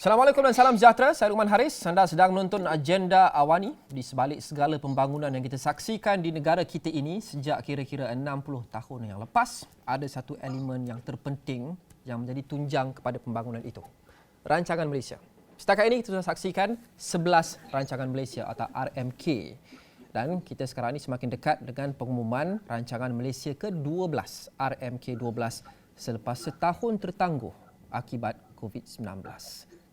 Assalamualaikum dan salam sejahtera. Saya Luqman Haris. Anda sedang menonton agenda Awani. Di sebalik segala pembangunan yang kita saksikan di negara kita ini sejak kira-kira 60 tahun yang lepas, ada satu elemen yang terpenting yang menjadi tunjang kepada pembangunan itu. Rancangan Malaysia. Setakat ini kita sudah saksikan 11 Rancangan Malaysia atau RMK. Dan kita sekarang ini semakin dekat dengan pengumuman Rancangan Malaysia ke-12, RMK 12, selepas setahun tertangguh akibat COVID-19.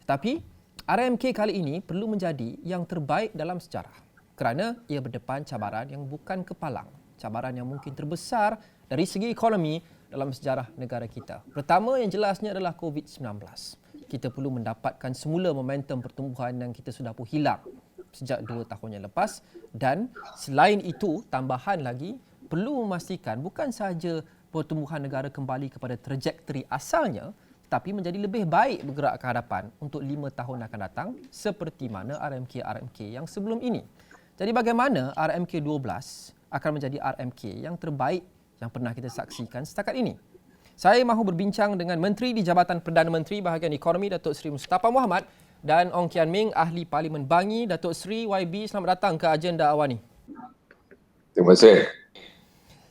Tetapi RMK kali ini perlu menjadi yang terbaik dalam sejarah kerana ia berdepan cabaran yang bukan kepalang, cabaran yang mungkin terbesar dari segi ekonomi dalam sejarah negara kita. Pertama yang jelasnya adalah COVID-19. Kita perlu mendapatkan semula momentum pertumbuhan yang kita sudah pun hilang sejak 2 tahun yang lepas, dan selain itu tambahan lagi perlu memastikan bukan sahaja pertumbuhan negara kembali kepada trajektori asalnya, tapi menjadi lebih baik bergerak ke hadapan untuk 5 tahun akan datang seperti mana RMK-RMK yang sebelum ini. Jadi bagaimana RMK 12 akan menjadi RMK yang terbaik yang pernah kita saksikan setakat ini? Saya mahu berbincang dengan Menteri di Jabatan Perdana Menteri Bahagian Ekonomi Datuk Seri Mustafa Mohamed dan Ong Kian Ming, Ahli Parlimen Bangi. Datuk Seri YB, selamat datang ke agenda Awani. Terima kasih.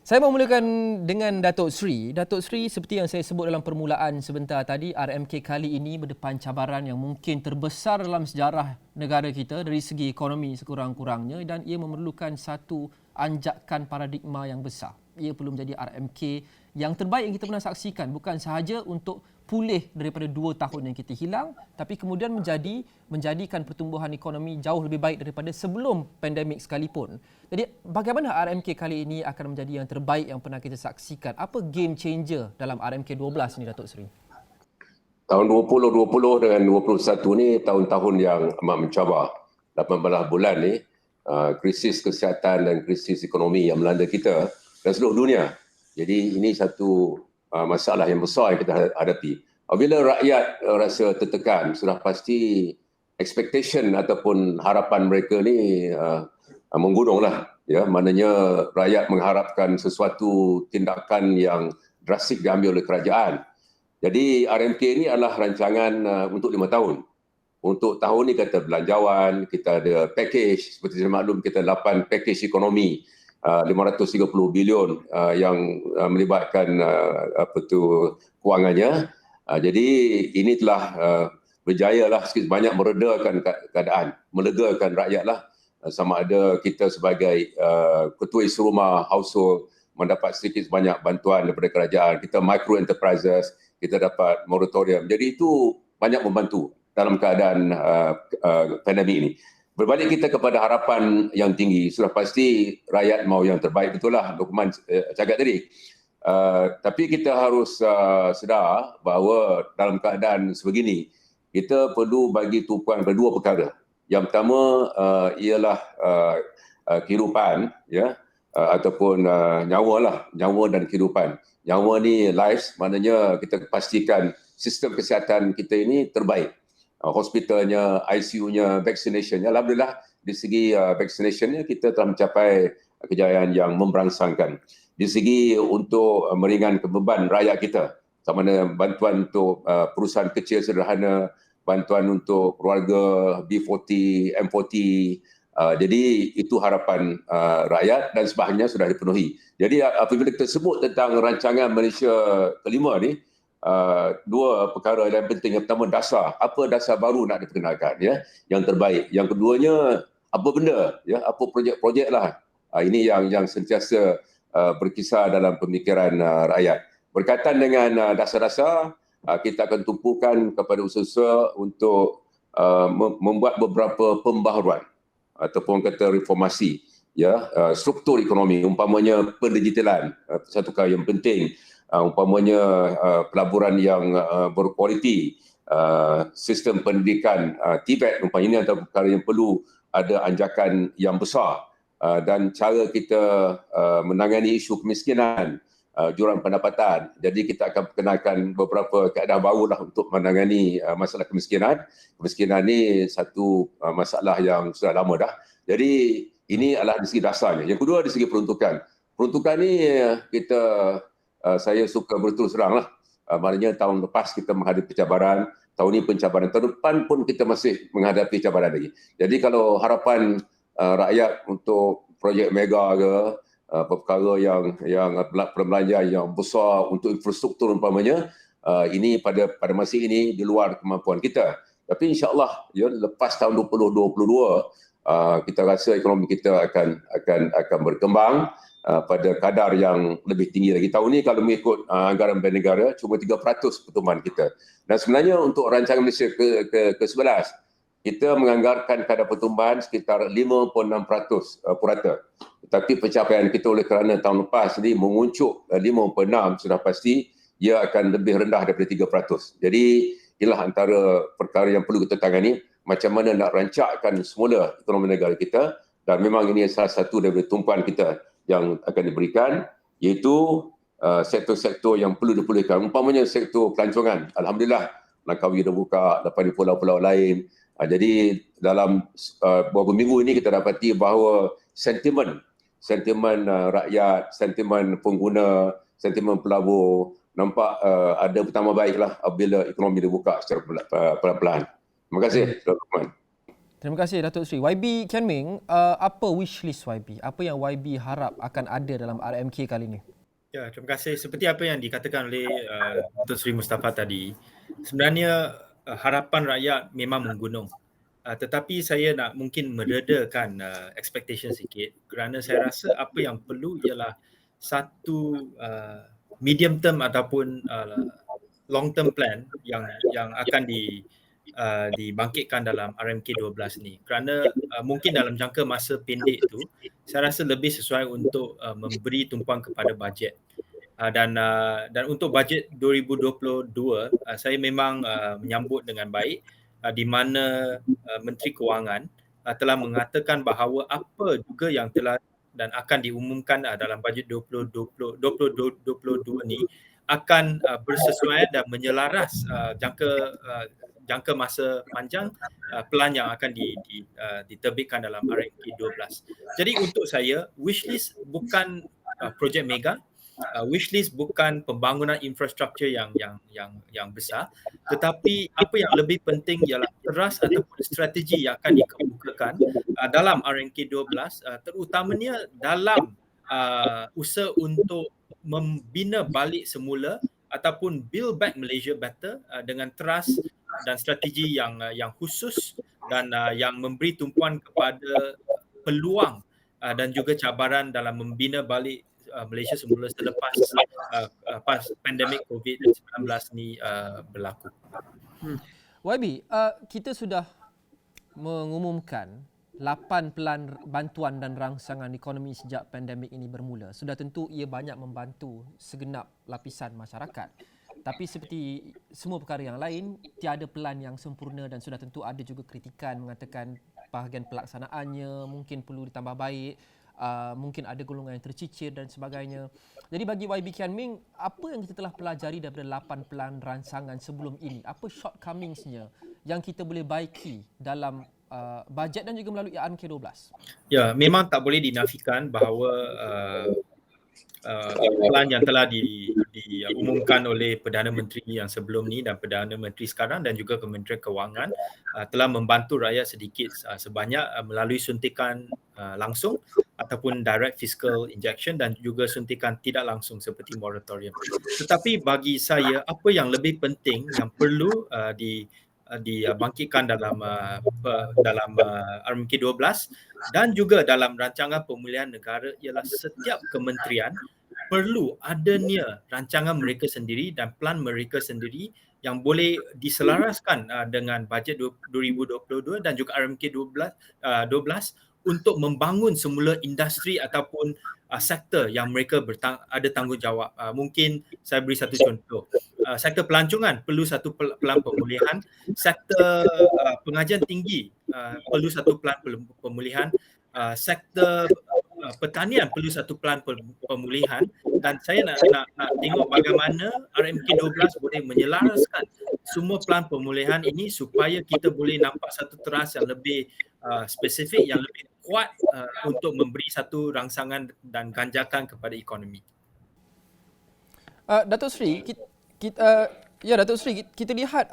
Saya memulakan dengan Datuk Seri. Datuk Seri, seperti yang saya sebut dalam permulaan sebentar tadi, RMK kali ini berdepan cabaran yang mungkin terbesar dalam sejarah negara kita dari segi ekonomi sekurang-kurangnya, dan ia memerlukan satu anjakan paradigma yang besar. Ia perlu menjadi RMK yang terbaik yang kita pernah saksikan, bukan sahaja untuk pulih daripada 2 tahun yang kita hilang, tapi kemudian menjadikan pertumbuhan ekonomi jauh lebih baik daripada sebelum pandemik sekalipun. Jadi bagaimana RMK kali ini akan menjadi yang terbaik yang pernah kita saksikan? Apa game changer dalam RMK 12 ni, Datuk Seri? Tahun 2020 dengan 2021 ni tahun-tahun yang amat mencabar. 18 bulan ni, krisis kesihatan dan krisis ekonomi yang melanda kita dan seluruh dunia. Jadi ini satu masalah yang besar yang kita hadapi. Apabila rakyat rasa tertekan, sudah pasti expectation ataupun harapan mereka ni menggununglah. Ya, maknanya rakyat mengharapkan sesuatu tindakan yang drastik diambil oleh kerajaan. Jadi RMK ini adalah rancangan untuk 5 tahun. Untuk tahun ni kata belanjawan, kita ada package, seperti saya maklum kita 8 package ekonomi. 530 bilion yang melibatkan kewangannya. Jadi ini telah berjayalah sikit banyak meredakan keadaan, melegakan rakyatlah, sama ada kita sebagai ketua isi rumah household mendapat sedikit banyak bantuan daripada kerajaan, kita micro enterprises, kita dapat moratorium. Jadi itu banyak membantu dalam keadaan pandemik ini. Berbalik kita kepada harapan yang tinggi, sudah pasti rakyat mahu yang terbaik, betul lah Luqman cakap tadi. Tapi kita harus sedar bahawa dalam keadaan sebegini, kita perlu bagi tumpuan pada 2 perkara. Yang pertama ialah kehidupan, ya, ataupun nyawa dan kehidupan. Nyawa ni lives, maknanya kita pastikan sistem kesihatan kita ini terbaik. Hospitalnya, ICU-nya, vaccinationnya. Alhamdulillah di segi vaccinationnya kita telah mencapai kejayaan yang memberangsangkan. Di segi untuk meringankan beban rakyat kita, sama ada bantuan untuk perusahaan kecil sederhana, bantuan untuk keluarga B40, M40. Jadi itu harapan rakyat dan sebagainya sudah dipenuhi. Jadi apabila kita sebut tentang rancangan Malaysia kelima ni, 2 perkara yang penting. Yang pertama, dasar. Apa dasar baru nak diperkenalkan, ya, yang terbaik. Yang keduanya, apa benda, ya, apa projek-projek lah. Ini yang sentiasa berkisar dalam pemikiran rakyat. Berkaitan dengan dasar-dasar, kita akan tumpukan kepada usaha untuk membuat beberapa pembaharuan ataupun kata reformasi, ya, struktur ekonomi, umpamanya pendigitalan, satu perkara yang penting. Umpamanya pelaburan yang berkualiti, sistem pendidikan, TVET, umpamanya ini adalah perkara yang perlu ada anjakan yang besar, dan cara kita menangani isu kemiskinan, jurang pendapatan. Jadi kita akan perkenalkan beberapa kaedah baru lah untuk menangani masalah kemiskinan. Kemiskinan ni satu masalah yang sudah lama dah. Jadi ini adalah di segi dasarnya. Yang kedua di segi peruntukan. Peruntukan ni saya suka berterus terang lah. Maknanya tahun lepas kita menghadapi cabaran, tahun ini pencabaran, tahun depan pun kita masih menghadapi cabaran lagi. Jadi kalau harapan rakyat untuk projek mega ke, perkara yang perbelanjaan yang besar untuk infrastruktur umpamanya, ini pada masa ini di luar kemampuan kita. Tapi insya-Allah ya, lepas tahun 2022 kita rasa ekonomi kita akan berkembang pada kadar yang lebih tinggi lagi. Tahun ini kalau mengikut anggaran Bank Negara cuma 3% pertumbuhan kita. Dan sebenarnya untuk rancangan Malaysia ke-11 kita menganggarkan kadar pertumbuhan sekitar 5.6% purata. Tetapi pencapaian kita oleh kerana tahun lepas ini menguncuk 5.6 sudah pasti ia akan lebih rendah daripada 3%. Jadi inilah antara perkara yang perlu kita tangani, macam mana nak rancakkan semula ekonomi negara kita, dan memang ini salah satu daripada tumpuan kita yang akan diberikan, iaitu sektor-sektor yang perlu dipulihkan. Umpamanya sektor pelancongan. Alhamdulillah, Langkawi dah buka, lepas di pulau-pulau lain. Jadi dalam beberapa minggu ini kita dapati bahawa sentimen rakyat, sentimen pengguna, sentimen pelabur nampak ada bertambah baiklah apabila ekonomi dibuka secara pelan-pelan. Terima kasih, Dr. Lukman. Terima kasih Datuk Seri. YB Kian Ming, apa wishlist YB? Apa yang YB harap akan ada dalam RMK kali ini? Ya, terima kasih. Seperti apa yang dikatakan oleh Datuk Seri Mustafa tadi, sebenarnya harapan rakyat memang menggunung. Tetapi saya nak mungkin meredakan expectation sikit, kerana saya rasa apa yang perlu ialah satu medium term ataupun long term plan yang akan dibangkitkan dalam RMK 12 ni, kerana mungkin dalam jangka masa pendek tu saya rasa lebih sesuai untuk memberi tumpuan kepada bajet. Dan untuk bajet 2022 saya memang menyambut dengan baik di mana Menteri Kewangan telah mengatakan bahawa apa juga yang telah dan akan diumumkan dalam bajet 2022 ni akan bersesuaian dan menyelaras jangka masa panjang plan yang akan diterbitkan dalam RMK 12. Jadi untuk saya, wishlist bukan projek mega, wishlist bukan pembangunan infrastruktur yang besar, tetapi apa yang lebih penting ialah teras ataupun strategi yang akan dikemukakan dalam RMK 12, terutamanya dalam usaha untuk membina balik semula ataupun build back Malaysia better dengan teras dan strategi yang khusus dan yang memberi tumpuan kepada peluang dan juga cabaran dalam membina balik Malaysia semula selepas pandemik COVID-19 ni berlaku. YB, kita sudah mengumumkan 8 pelan bantuan dan rangsangan ekonomi sejak pandemik ini bermula. Sudah tentu ia banyak membantu segenap lapisan masyarakat. Tapi seperti semua perkara yang lain, tiada pelan yang sempurna dan sudah tentu ada juga kritikan mengatakan bahagian pelaksanaannya mungkin perlu ditambah baik, mungkin ada golongan yang tercicir dan sebagainya. Jadi bagi YB Kian Ming, apa yang kita telah pelajari daripada 8 pelan rancangan sebelum ini? Apa shortcomingsnya yang kita boleh baiki dalam bajet dan juga melalui RMK 12? Ya, memang tak boleh dinafikan bahawa plan yang telah diumumkan oleh Perdana Menteri yang sebelum ni dan Perdana Menteri sekarang dan juga Kementerian Kewangan telah membantu rakyat sedikit sebanyak melalui suntikan langsung ataupun direct fiscal injection dan juga suntikan tidak langsung seperti moratorium. Tetapi bagi saya, apa yang lebih penting yang perlu dibangkitkan dalam RMK 12 dan juga dalam rancangan pemulihan negara ialah setiap kementerian perlu adanya rancangan mereka sendiri dan plan mereka sendiri yang boleh diselaraskan dengan bajet 2022 dan juga RMK 12 untuk membangun semula industri ataupun sektor yang mereka ada tanggungjawab. Mungkin saya beri satu contoh. Sektor pelancongan perlu satu pelan pemulihan, sektor pengajian tinggi perlu satu pelan pemulihan, sektor pertanian perlu satu pelan pemulihan, dan saya nak tengok bagaimana RMK 12 boleh menyelaraskan semua pelan pemulihan ini supaya kita boleh nampak satu teras yang lebih spesifik, yang lebih kuat untuk memberi satu rangsangan dan ganjakan kepada ekonomi. Datuk Seri, Datuk Seri, kita lihat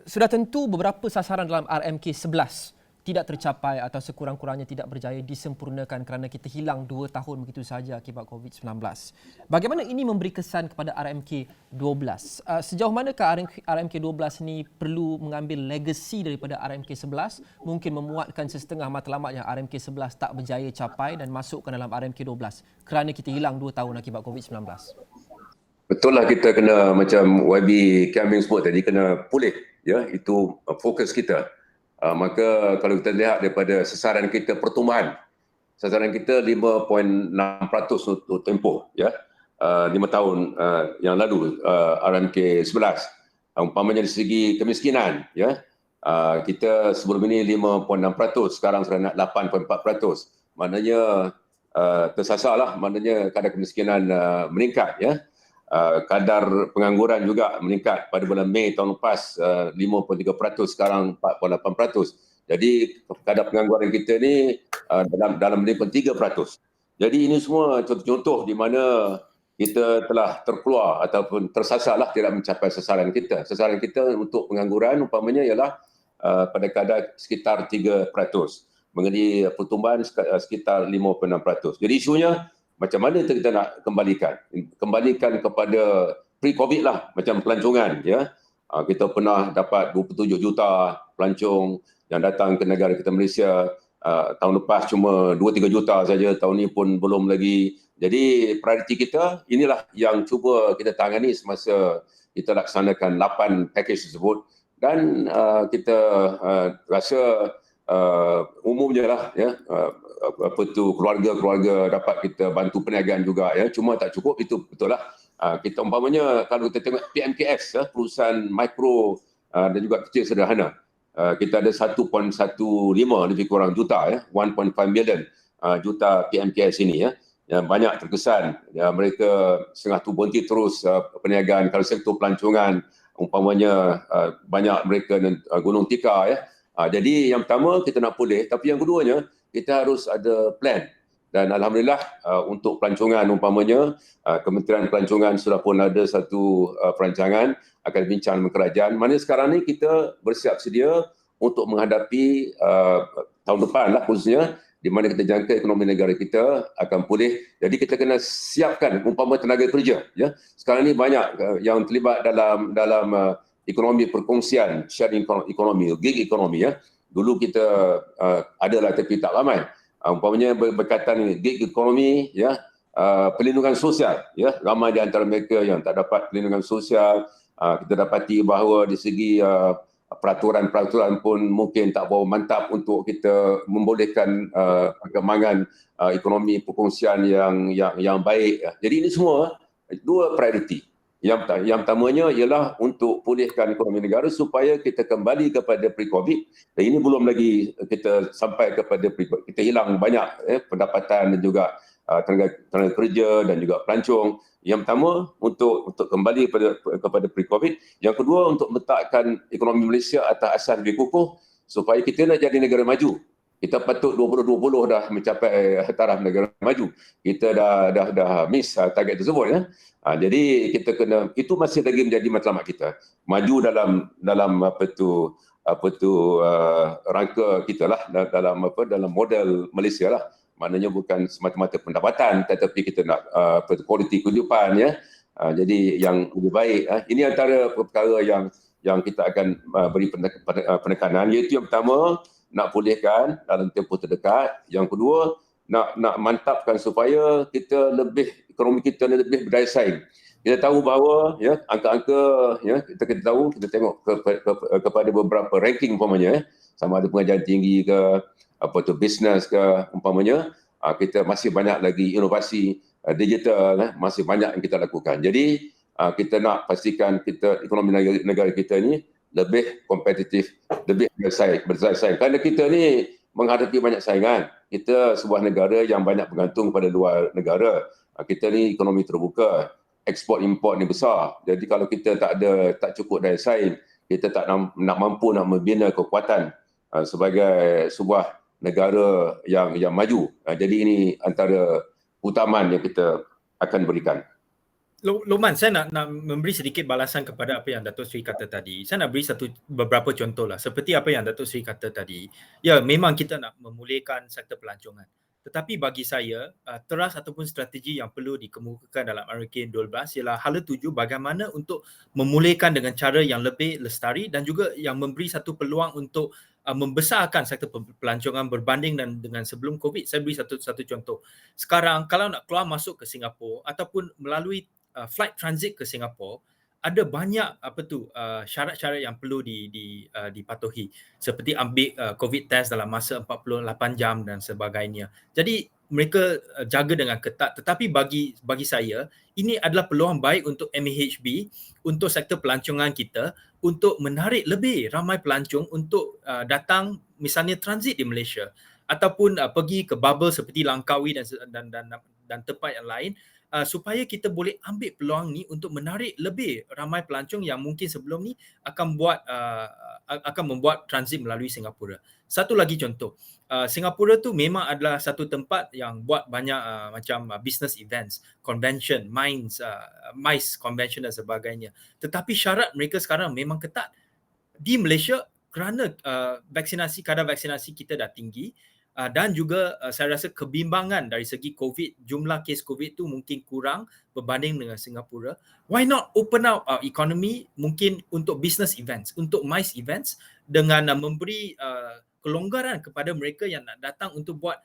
Sudah tentu beberapa sasaran dalam RMK 11 tidak tercapai atau sekurang-kurangnya tidak berjaya disempurnakan kerana kita hilang 2 tahun begitu sahaja akibat COVID-19. Bagaimana ini memberi kesan kepada RMK 12? Sejauh manakah RMK 12 ini perlu mengambil legasi daripada RMK 11, mungkin memuatkan sesetengah matlamat yang RMK 11 tak berjaya capai dan masukkan dalam RMK 12 kerana kita hilang 2 tahun akibat COVID-19? Betul lah, kita kena macam YB Kiaming sebut tadi, kena pulih, ya, itu fokus kita. Maka kalau kita lihat daripada sasaran kita pertumbuhan, sasaran kita 5.6% untuk tempoh, ya, 5 tahun yang lalu, RMK 11. Umpamanya dari segi kemiskinan, ya, kita sebelum ini 5.6%, sekarang sudah nak 8.4%. Maknanya tersasarlah, maknanya kadar kemiskinan meningkat, ya. Kadar pengangguran juga meningkat pada bulan Mei tahun lepas, 5.3%, sekarang 4.8%. Jadi kadar pengangguran kita ni dalam 5.3%. Jadi ini semua contoh-contoh di mana kita telah terkeluar ataupun tersasarlah tidak mencapai sasaran kita. Sasaran kita untuk pengangguran umpamanya ialah pada kadar sekitar 3%. Mengenai pertumbuhan sekitar 5.6%. Jadi isunya macam mana kita nak kembalikan kepada pre-COVID lah, macam pelancongan, ya. Kita pernah dapat 27 juta pelancong yang datang ke negara kita Malaysia. Tahun lepas cuma 2-3 juta saja, tahun ni pun belum lagi. Jadi prioriti kita inilah yang cuba kita tangani semasa kita laksanakan 8 package tersebut, dan kita rasa umumnya lah, ya, keluarga-keluarga dapat kita bantu perniagaan juga, ya. Cuma tak cukup, itu betul lah. Kita umpamanya kalau kita tengok PMKS, ya, perusahaan mikro dan juga kecil sederhana, kita ada 1.15 lebih kurang juta, ya, 1.5 million juta PMKS ini, ya, yang banyak terkesan, ya. Mereka setengah tu berhenti terus perniagaan. Kalau sektor pelancongan umpamanya banyak mereka gunung tikar, ya. Jadi yang pertama kita nak pulih, tapi yang keduanya kita harus ada plan. Dan alhamdulillah untuk pelancongan umpamanya, Kementerian Pelancongan sudah pun ada satu perancangan akan bincang dengan kerajaan, mana sekarang ni kita bersiap sedia untuk menghadapi tahun depan lah khususnya, di mana kita jangka ekonomi negara kita akan pulih. Jadi kita kena siapkan umpama tenaga kerja, ya. Sekarang ni banyak yang terlibat dalam ekonomi perkongsian, sharing ekonomi, gig ekonomi, ya. Dulu kita adalah tapi tak ramai. Umpamanya berkaitan dengan gig ekonomi, ya, perlindungan sosial, ya. Ramai di antara mereka yang tak dapat perlindungan sosial. Kita dapati bahawa di segi peraturan-peraturan pun mungkin tak berapa mantap untuk kita membolehkan perkembangan ekonomi perkongsian yang baik. Jadi ini semua dua prioriti. Yang pertamanya ialah untuk pulihkan ekonomi negara supaya kita kembali kepada pre-COVID. Dan ini belum lagi kita sampai kepada pre-COVID. Kita hilang banyak pendapatan dan juga tenaga kerja dan juga pelancong. Yang pertama untuk kembali kepada pre-COVID. Yang kedua untuk meletakkan ekonomi Malaysia atas asas lebih kukuh supaya kita nak jadi negara maju. Kita patut 2020 dah mencapai taraf negara maju. Kita dah miss target tersebut, ya. Jadi kita kena, itu masih lagi menjadi matlamat kita. Maju dalam rangka kita lah, dalam model Malaysia lah. Maknanya bukan semata-mata pendapatan, tetapi kita nak kualiti kehidupan, ya. Jadi yang lebih baik. Ini antara perkara yang kita akan beri penekanan, iaitu yang pertama nak pulihkan dalam tempoh terdekat. Yang kedua nak mantapkan supaya kita ekonomi kita lebih berdaya saing. Kita tahu bahawa, ya, angka-angka, ya, kita tahu, kita tengok kepada beberapa ranking umpamanya, sama ada pengajaran tinggi ke bisnes ke umpamanya, kita masih banyak lagi inovasi digital, masih banyak yang kita lakukan. Jadi kita nak pastikan ekonomi negara kita ni lebih kompetitif, lebih bersaing. Kerana kita ni menghadapi banyak saingan. Kita sebuah negara yang banyak bergantung pada luar negara. Kita ni ekonomi terbuka, ekspor import ni besar. Jadi kalau kita tak cukup daya saing, kita tak mampu nak membina kekuatan sebagai sebuah negara yang maju. Jadi ini antara utamaan yang kita akan berikan. Loman, saya nak memberi sedikit balasan kepada apa yang Datuk Seri kata tadi. Saya nak beri beberapa contoh lah. Seperti apa yang Datuk Seri kata tadi. Ya, memang kita nak memulihkan sektor pelancongan. Tetapi bagi saya, teras ataupun strategi yang perlu dikemukakan dalam RK 12 ialah hala tuju bagaimana untuk memulihkan dengan cara yang lebih lestari dan juga yang memberi satu peluang untuk membesarkan sektor pelancongan berbanding dengan sebelum COVID. Saya beri satu contoh. Sekarang kalau nak keluar masuk ke Singapura ataupun melalui flight transit ke Singapura, ada banyak syarat-syarat yang perlu dipatuhi, seperti ambil COVID test dalam masa 48 jam dan sebagainya. Jadi mereka jaga dengan ketat, tetapi bagi saya ini adalah peluang baik untuk MAHB, untuk sektor pelancongan kita, untuk menarik lebih ramai pelancong untuk datang misalnya transit di Malaysia ataupun pergi ke bubble seperti Langkawi dan tempat yang lain, supaya kita boleh ambil peluang ni untuk menarik lebih ramai pelancong yang mungkin sebelum ni akan membuat transit melalui Singapura. Satu lagi contoh, Singapura tu memang adalah satu tempat yang buat banyak macam business events, convention, MICE convention dan sebagainya. Tetapi syarat mereka sekarang memang ketat. Di Malaysia, kerana kadar vaksinasi kita dah tinggi, dan juga saya rasa kebimbangan dari segi COVID, jumlah kes COVID tu mungkin kurang berbanding dengan Singapura. Why not open up our economy mungkin untuk business events, untuk MICE events, dengan memberi kelonggaran kepada mereka yang nak datang untuk buat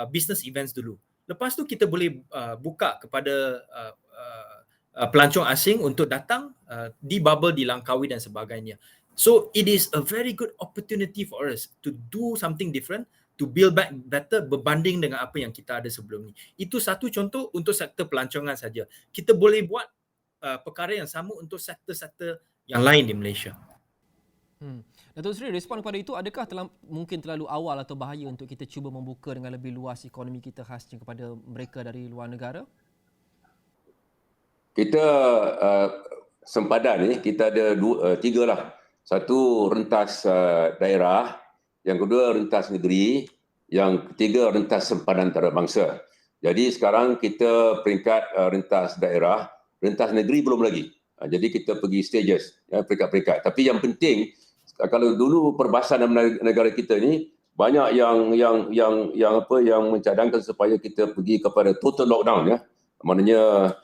business events dulu. Lepas tu kita boleh buka kepada pelancong asing untuk datang di bubble di Langkawi dan sebagainya. So it is a very good opportunity for us to do something different, to build back better berbanding dengan apa yang kita ada sebelum ni. Itu satu contoh untuk sektor pelancongan saja. Kita boleh buat perkara yang sama untuk sektor-sektor yang lain di Malaysia. Datuk Seri, respon kepada itu, adakah mungkin terlalu awal atau bahaya untuk kita cuba membuka dengan lebih luas ekonomi kita khasnya kepada mereka dari luar negara? Kita sempadan ni, kita ada tiga lah. Satu, rentas daerah. Yang kedua, rentas negeri. Yang ketiga, rentas sempadan antarabangsa. Jadi sekarang kita peringkat rentas daerah, rentas negeri belum lagi. Jadi kita pergi stages, peringkat-peringkat. Tapi yang penting, kalau dulu perbahasan dalam negara kita ni, banyak yang mencadangkan supaya kita pergi kepada total lockdown, ya. Maknanya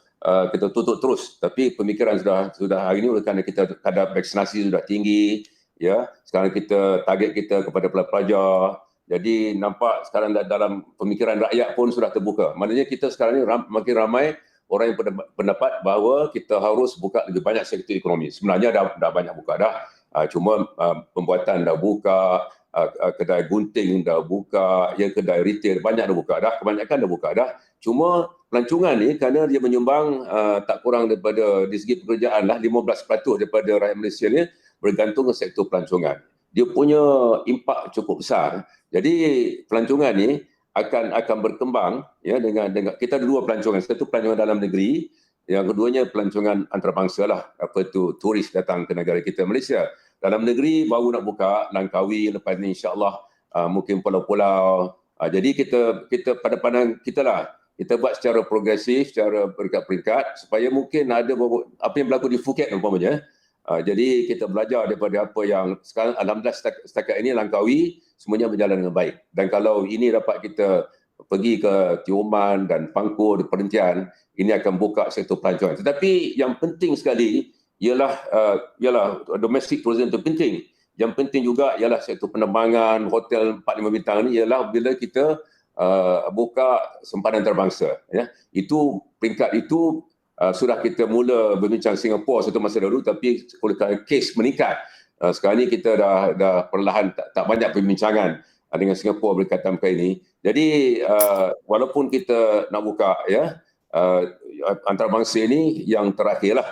kita tutup terus. Tapi pemikiran sudah hari ini, oleh kerana kita kadar vaksinasi sudah tinggi, ya, sekarang kita target kita kepada pelajar. Jadi nampak sekarang dalam pemikiran rakyat pun sudah terbuka. Maknanya kita sekarang ni makin ramai orang yang pendapat bahawa kita harus buka lebih banyak sektor ekonomi. Sebenarnya dah banyak buka dah. Cuma pembuatan dah buka, kedai gunting dah buka, ya, kedai retail banyak dah buka dah, kebanyakan dah buka dah. Cuma pelancongan ni kerana dia menyumbang tak kurang daripada di segi pekerjaan lah 15% daripada rakyat Malaysia ni bergantung ke sektor pelancongan. Dia punya impak cukup besar. Jadi pelancongan ni akan berkembang, ya, dengan kita ada dua pelancongan. Satu pelancongan dalam negeri, yang keduanya pelancongan antarabangsa lah, turis datang ke negara kita Malaysia. Dalam negeri baru nak buka Langkawi, lepas ni insya-Allah mungkin pulau-pulau. Jadi kita pada pandang kita lah, kita buat secara progresif, secara peringkat-peringkat, supaya mungkin ada apa yang berlaku di Phuket umpamanya. Jadi kita belajar daripada apa yang sekarang, alhamdulillah setakat ini Langkawi semuanya berjalan dengan baik. Dan kalau ini dapat kita pergi ke Tioman dan Pangkor di perhentian, ini akan buka sektor pelancongan. Tetapi yang penting sekali ialah domestic tourism itu penting. Yang penting juga ialah sektor penerbangan, hotel 4-5 bintang ni ialah bila kita buka sempadan antarabangsa, ya. Itu peringkat itu sudah kita mula berbincang Singapura satu masa dahulu, tapi oleh kerana kes meningkat, sekarang ni kita dah perlahan tak banyak perbincangan dengan Singapura berkaitan perkara ini. Jadi walaupun kita nak buka, ya, antarabangsa ini yang terakhirlah,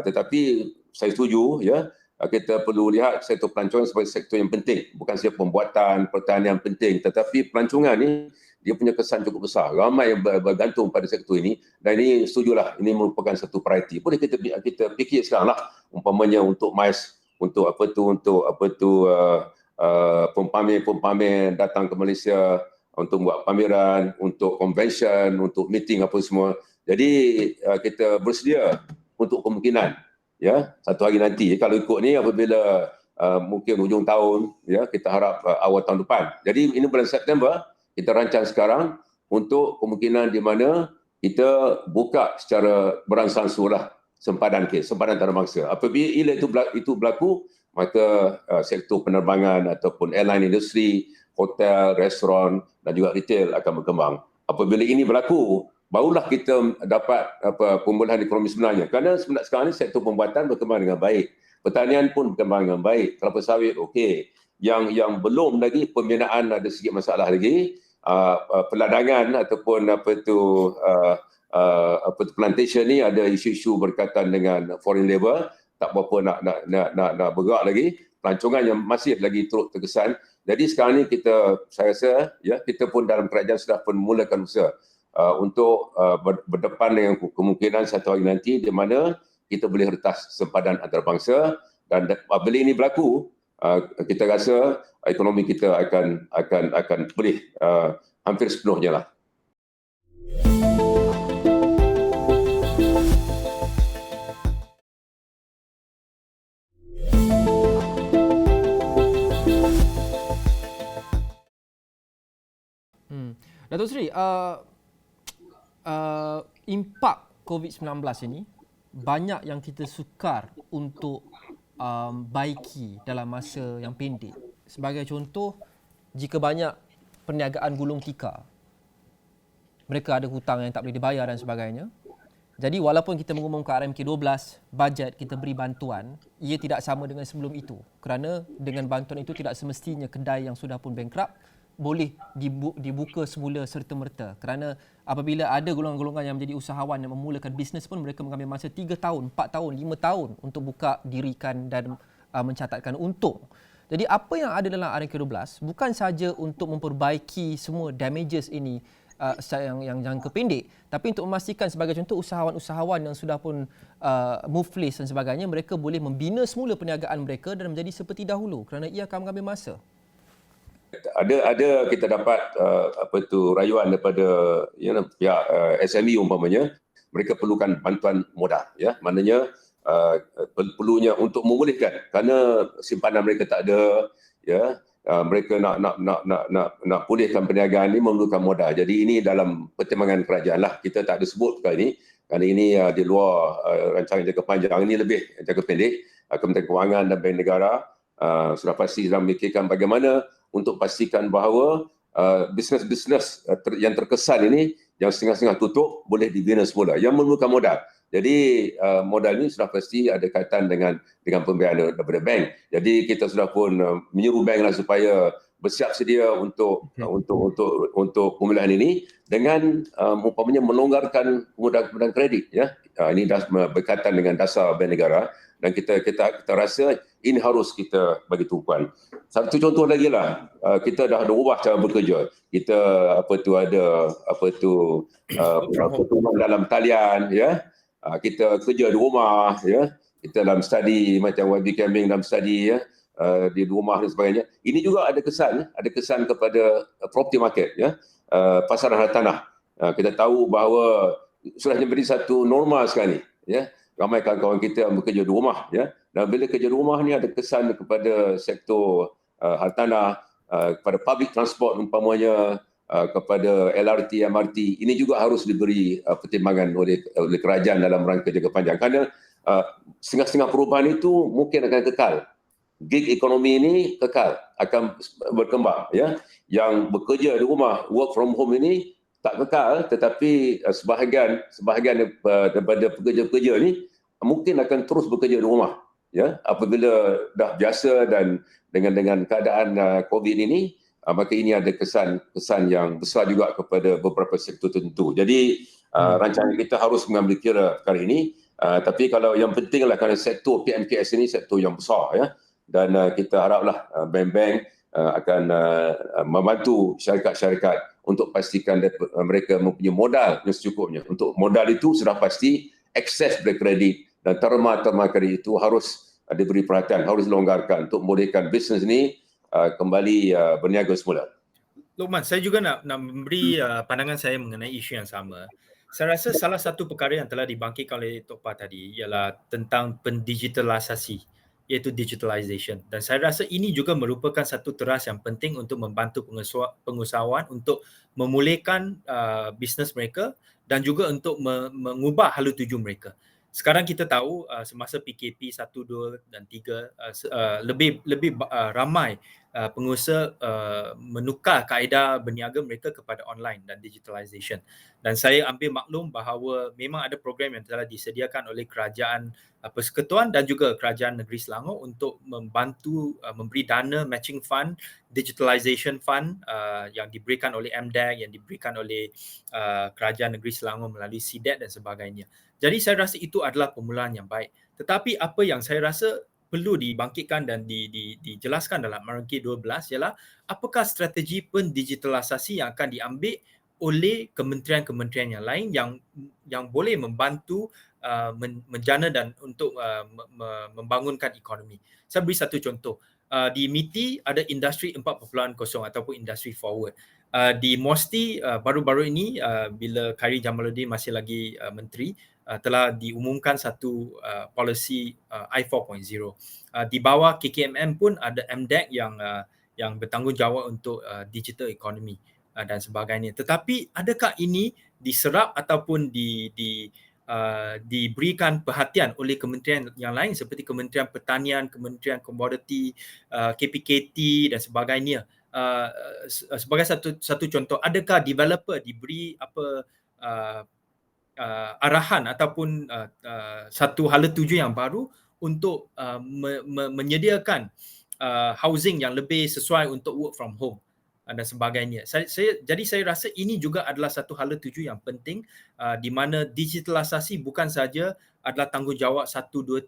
tetapi saya setuju, ya, kita perlu lihat sektor pelancongan sebagai sektor yang penting, bukan sahaja pembuatan pertanian yang penting, tetapi pelancongan ni dia punya kesan cukup besar. Ramai yang bergantung pada sektor ini, dan ini setujulah, ini merupakan satu prioriti. Boleh kita fikir sekarang lah, umpamanya untuk MICE, untuk pamer datang ke Malaysia untuk buat pameran, untuk convention, untuk meeting apa semua. Jadi kita bersedia untuk kemungkinan ya satu hari nanti. Kalau ikut ni apabila mungkin hujung tahun ya, kita harap awal tahun depan. Jadi ini bulan September kita rancang sekarang untuk kemungkinan di mana kita buka secara beransur-ansur lah sempadan antarabangsa. Apabila itu berlaku, maka sektor penerbangan ataupun airline industri, hotel, restoran dan juga retail akan berkembang. Apabila ini berlaku, barulah kita dapat pemulihan ekonomi sebenarnya. Kerana sekarang ini sektor pembuatan berkembang dengan baik. Pertanian pun berkembang dengan baik. Kelapa sawit okey. Yang belum lagi pembinaan ada sikit masalah lagi. Peladangan ataupun plantation ni ada isu-isu berkaitan dengan foreign labour, tak berapa nak bergerak lagi. Pelancongan yang masih lagi turut terkesan. Jadi sekarang ni saya rasa ya, kita pun dalam kerajaan sudah pun mulakan usaha untuk berdepan dengan kemungkinan satu hari nanti di mana kita boleh retas sempadan antarabangsa, dan apabila ini berlaku, kita rasa ekonomi kita akan pulih hampir sepenuhnya lah. Datuk Seri, impak COVID-19 ini banyak yang kita sukar untuk baiki dalam masa yang pendek. Sebagai contoh, jika banyak perniagaan gulung tikar, mereka ada hutang yang tak boleh dibayar dan sebagainya. Jadi walaupun kita mengumumkan RMK12, bajet kita beri bantuan, ia tidak sama dengan sebelum itu. Kerana dengan bantuan itu tidak semestinya kedai yang sudah pun bankrupt boleh dibuka semula serta-merta. Kerana apabila ada golongan-golongan yang menjadi usahawan yang memulakan bisnes pun, mereka mengambil masa 3 tahun, 4 tahun, 5 tahun untuk buka, dirikan dan mencatatkan untung. Jadi apa yang ada dalam RMK12 bukan sahaja untuk memperbaiki semua damages ini yang jangka pendek, tapi untuk memastikan sebagai contoh usahawan-usahawan yang sudah pun muflis dan sebagainya, mereka boleh membina semula perniagaan mereka dan menjadi seperti dahulu, kerana ia akan mengambil masa. Ada kita dapat rayuan daripada pihak SME umpamanya, mereka perlukan bantuan modal ya, maknanya perlunya untuk memulihkan kerana simpanan mereka tak ada ya, mereka nak pulihkan perniagaan ini memerlukan modal. Jadi ini dalam pertimbangan kerajaan lah, kita tak ada sebut perkara ini kerana ini di luar rancangan jangka panjang, ini lebih jangka pendek. Kementerian Kewangan dan Bank Negara sudah pasti sedang memikirkan bagaimana untuk pastikan bahawa bisnes-bisnes yang terkesan ini, yang setengah-setengah tutup, boleh dibina semula, yang memerlukan modal. Jadi modal ini sudah pasti ada kaitan dengan pembiayaan daripada bank. Jadi kita sudah pun menyuruh bank lah supaya bersiap sedia untuk pemulihan ini dengan umpamanya melonggarkan kemudahan kredit ya. Ini dah berkaitan dengan dasar Bank Negara, dan kita rasa ini harus kita bagi tumpuan. Satu contoh lagi lah, kita dah ada ubah cara bekerja. Kita ada pertemuan dalam talian ya. Kita kerja di rumah ya. Kita dalam study macam YB Camping dalam study ya, di rumah dan sebagainya. Ini juga ada kesan kepada property market ya. Pasaran harta tanah. Kita tahu bahawa sudah menjadi satu norma sekarang ni ya. Ramai kawan-kawan kita yang bekerja di rumah ya. Dan bila kerja di rumah ni ada kesan kepada sektor hartanah, kepada public transport umpamanya, kepada LRT, MRT. Ini juga harus diberi pertimbangan oleh kerajaan dalam rangka jangka panjang. Kerana setengah-setengah perubahan itu mungkin akan kekal. Gig ekonomi ini kekal, akan berkembang ya. Yang bekerja di rumah, work from home ini tak kekal, tetapi sebahagian daripada pekerja-pekerja ni mungkin akan terus bekerja di rumah ya, apabila dah biasa dan dengan keadaan COVID ini, maka ini ada kesan yang besar juga kepada beberapa sektor tertentu. Jadi rancangan kita harus mengambil kira perkara ini, tapi kalau yang penting adalah kerana sektor PMKS ini sektor yang besar ya, dan kita haraplah bank-bank akan membantu syarikat-syarikat untuk pastikan mereka mempunyai modal yang secukupnya. Untuk modal itu sudah pasti akses kredit dan terma kredit itu harus diberi perhatian, harus dilonggarkan untuk membolehkan bisnes ini kembali berniaga semula. Luqman, saya juga nak memberi pandangan saya mengenai isu yang sama. Saya rasa salah satu perkara yang telah dibangkitkan oleh Tok Pa tadi ialah tentang pendigitalisasi, iaitu digitalization. Dan saya rasa ini juga merupakan satu teras yang penting untuk membantu pengusahawan untuk memulihkan bisnes mereka dan juga untuk mengubah hala tuju mereka. Sekarang kita tahu semasa PKP 1, 2 dan 3 lebih ramai pengusaha menukar kaedah berniaga mereka kepada online dan digitalization. Dan saya ambil maklum bahawa memang ada program yang telah disediakan oleh kerajaan Persekutuan dan juga kerajaan negeri Selangor untuk membantu memberi dana matching fund, digitalization fund yang diberikan oleh MDEC, yang diberikan oleh kerajaan negeri Selangor melalui SIDET dan sebagainya. Jadi saya rasa itu adalah permulaan yang baik. Tetapi apa yang saya rasa perlu dibangkitkan dan dijelaskan dalam RMK 12 ialah apakah strategi pendigitalisasi yang akan diambil oleh kementerian-kementerian yang lain yang boleh membantu menjana dan untuk membangunkan ekonomi. Saya beri satu contoh. Di MITI ada industri 4.0 ataupun industry forward. Di MOSTI baru-baru ini bila Khairi Jamaluddin masih lagi menteri, telah diumumkan satu policy I 4.0. Di bawah KKMM pun ada MDEC yang bertanggungjawab untuk digital economy dan sebagainya. Tetapi adakah ini diserap ataupun diberikan perhatian oleh kementerian yang lain seperti Kementerian Pertanian, Kementerian Komoditi, KPKT dan sebagainya? Sebagai satu contoh, adakah developer diberi arahan ataupun satu hala tuju yang baru untuk menyediakan housing yang lebih sesuai untuk work from home dan sebagainya. Jadi saya rasa ini juga adalah satu hala tuju yang penting di mana digitalisasi bukan saja adalah tanggungjawab 1, 2,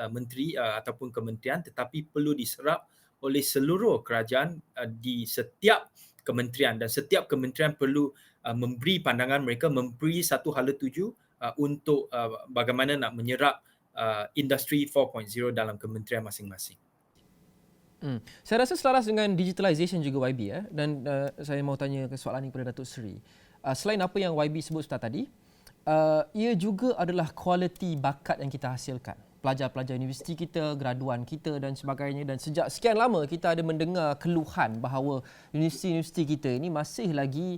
3 menteri ataupun kementerian, tetapi perlu diserap oleh seluruh kerajaan di setiap kementerian, dan setiap kementerian perlu memberi pandangan mereka, memberi satu hala tuju untuk bagaimana nak menyerap industri 4.0 dalam kementerian masing-masing. Saya rasa selaras dengan digitalization juga YB dan saya mau tanya soalan ini kepada Datuk Seri. Selain apa yang YB sebut tadi, ia juga adalah kualiti bakat yang kita hasilkan. Pelajar-pelajar universiti kita, graduan kita dan sebagainya, dan sejak sekian lama kita ada mendengar keluhan bahawa universiti-universiti kita ini masih lagi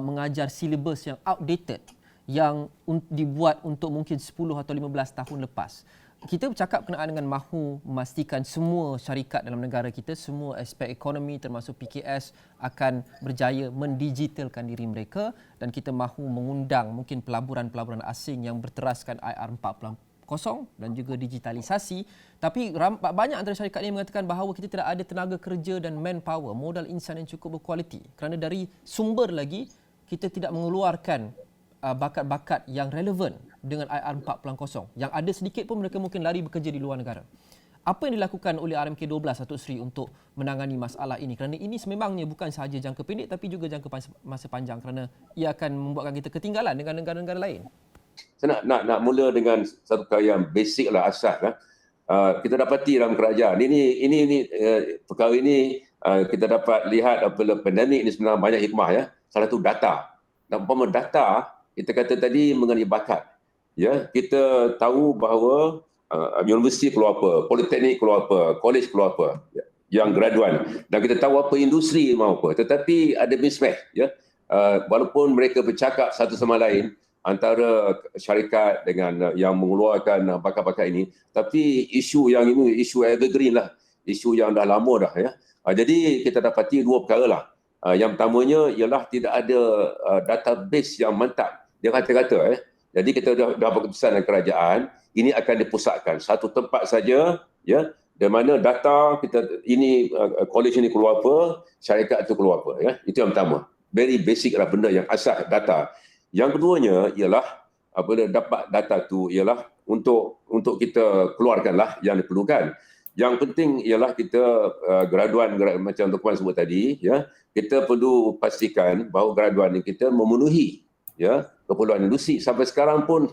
mengajar silibus yang outdated yang dibuat untuk mungkin 10 atau 15 tahun lepas. Kita bercakap kenaan dengan mahu memastikan semua syarikat dalam negara kita, semua aspek ekonomi termasuk PKS akan berjaya mendigitalkan diri mereka, dan kita mahu mengundang mungkin pelaburan-pelaburan asing yang berteraskan IR 4.0 dan juga digitalisasi. Tapi banyak antara syarikat ini mengatakan bahawa kita tidak ada tenaga kerja dan manpower, modal insan yang cukup berkualiti, kerana dari sumber lagi kita tidak mengeluarkan bakat-bakat yang relevan dengan IR 4.0. Yang ada sedikit pun mereka mungkin lari bekerja di luar negara. Apa yang dilakukan oleh RMK 12 Datuk Seri untuk menangani masalah ini? Kerana ini sememangnya bukan sahaja jangka pendek tapi juga jangka masa panjang, kerana ia akan membuatkan kita ketinggalan dengan negara-negara lain. Saya nak mula dengan satu perkara yang basic lah, asas lah. Kita dapati dalam kerajaan ini perkara ini kita dapat lihat apabila pandemik ini sebenarnya banyak hikmah ya. Salah satu data. Dan umpama data kita kata tadi mengenai bakat. Ya, kita tahu bahawa universiti keluar apa, politeknik keluar apa, kolej keluar apa, ya, yang graduan, dan kita tahu apa industri mahu apa, tetapi ada mismatch ya. Walaupun mereka bercakap satu sama lain antara syarikat dengan yang mengeluarkan bakat-bakat ini, tapi isu yang ini isu evergreen lah, isu yang dah lama dah ya. Jadi kita dapati dua perkara lah. Yang pertamanya ialah tidak ada database yang mantap. Dia kata-kata jadi kita dah berkeputusan dengan kerajaan, ini akan dipusatkan satu tempat saja ya, di mana data kita ini college ini keluar apa, syarikat itu keluar apa ya. Itu yang pertama. Very basic lah benda yang asas data. Yang keduanya ialah apabila dapat data tu ialah untuk kita keluarkanlah yang diperlukan. Yang penting ialah kita graduan macam Tuan Puan sebut tadi ya, kita perlu pastikan bahawa graduan kita memenuhi ya keperluan industri. Sampai sekarang pun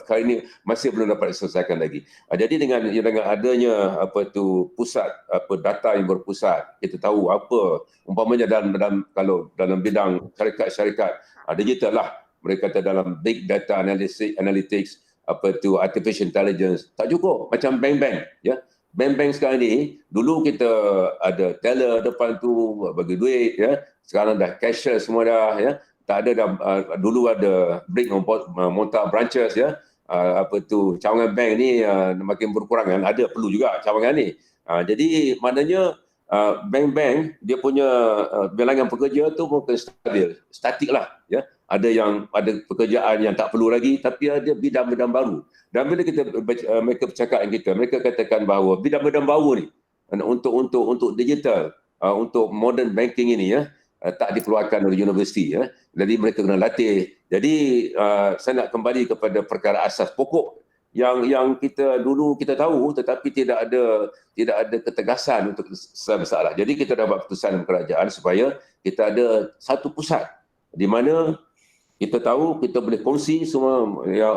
kali ini masih belum dapat diselesaikan lagi. Jadi dengan adanya pusat data yang berpusat, kita tahu apa umpamanya kalau dalam bidang syarikat-syarikat digital lah, mereka kata dalam big data analytics, apa tu artificial intelligence, tak cukup macam bank-bank ya. Bank-bank sekarang ni, dulu kita ada teller depan tu bagi duit ya, sekarang dah cashless semua dah ya. Tak ada dah, dulu ada brick mortar branches ya. Apa tu cawangan bank ni makin berkurang kan, ada perlu juga cawangan ni. Jadi maknanya bank-bank dia punya bilangan pekerja tu mungkin stabil, statik lah ya. Ada pekerjaan yang tak perlu lagi, tapi ada bidang-bidang baru. Dan bila kita mereka bercakap dengan kita, mereka katakan bahawa bidang-bidang baru ni untuk digital, untuk modern banking ini ya, tak dikeluarkan oleh universiti ya. Jadi mereka kena latih. Jadi saya nak kembali kepada perkara asas pokok yang kita dulu kita tahu, tetapi tidak ada ketegasan untuk selesai masalah. Jadi kita dah buat keputusan kerajaan supaya kita ada satu pusat di mana kita tahu, kita boleh kongsi semua yang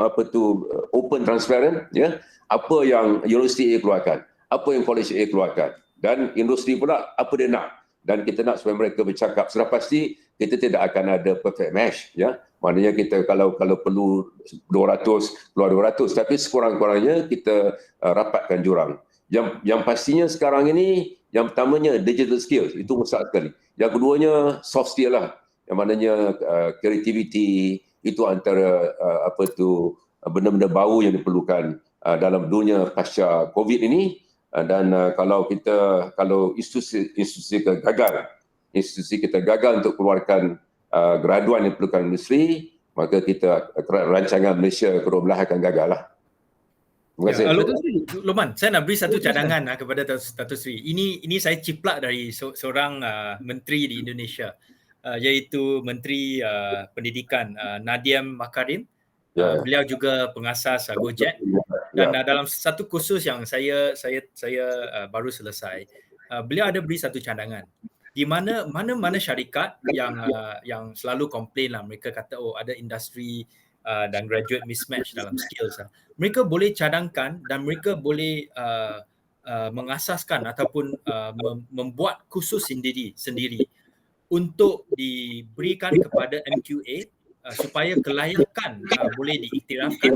open transparent ya, apa yang universiti A keluarkan, apa yang college A keluarkan, dan industri pula apa dia nak, dan kita nak supaya mereka bercakap. Sudah pasti kita tidak akan ada perfect match ya. Maknanya kita kalau perlu 200 keluar 200, tapi sekurang-kurangnya kita rapatkan jurang. Yang pastinya sekarang ini, yang pertamanya digital skills, itu besar sekali. Yang keduanya soft skill lah, yang maknanya creativity, itu antara benda-benda baru yang diperlukan dalam dunia pasca COVID ini. Dan kalau institusi kita gagal untuk keluarkan graduan yang diperlukan industri, maka kita rancangan Malaysia ke-12 akan gagal lah. Terima kasih. Loman, saya nak beri satu cadangan kepada Datuk Seri. Ini saya ciplak dari seorang menteri di Indonesia, iaitu Menteri Pendidikan Nadiem Makarim. Beliau juga pengasas Gojek. Dan dalam satu kursus yang saya baru selesai, beliau ada beri satu cadangan di mana syarikat yang selalu komplain lah, mereka kata ada industri dan graduate mismatch dalam skills. Mereka boleh cadangkan dan mereka boleh mengasaskan ataupun membuat kursus sendiri untuk diberikan kepada MQA supaya kelayakan boleh diiktirafkan,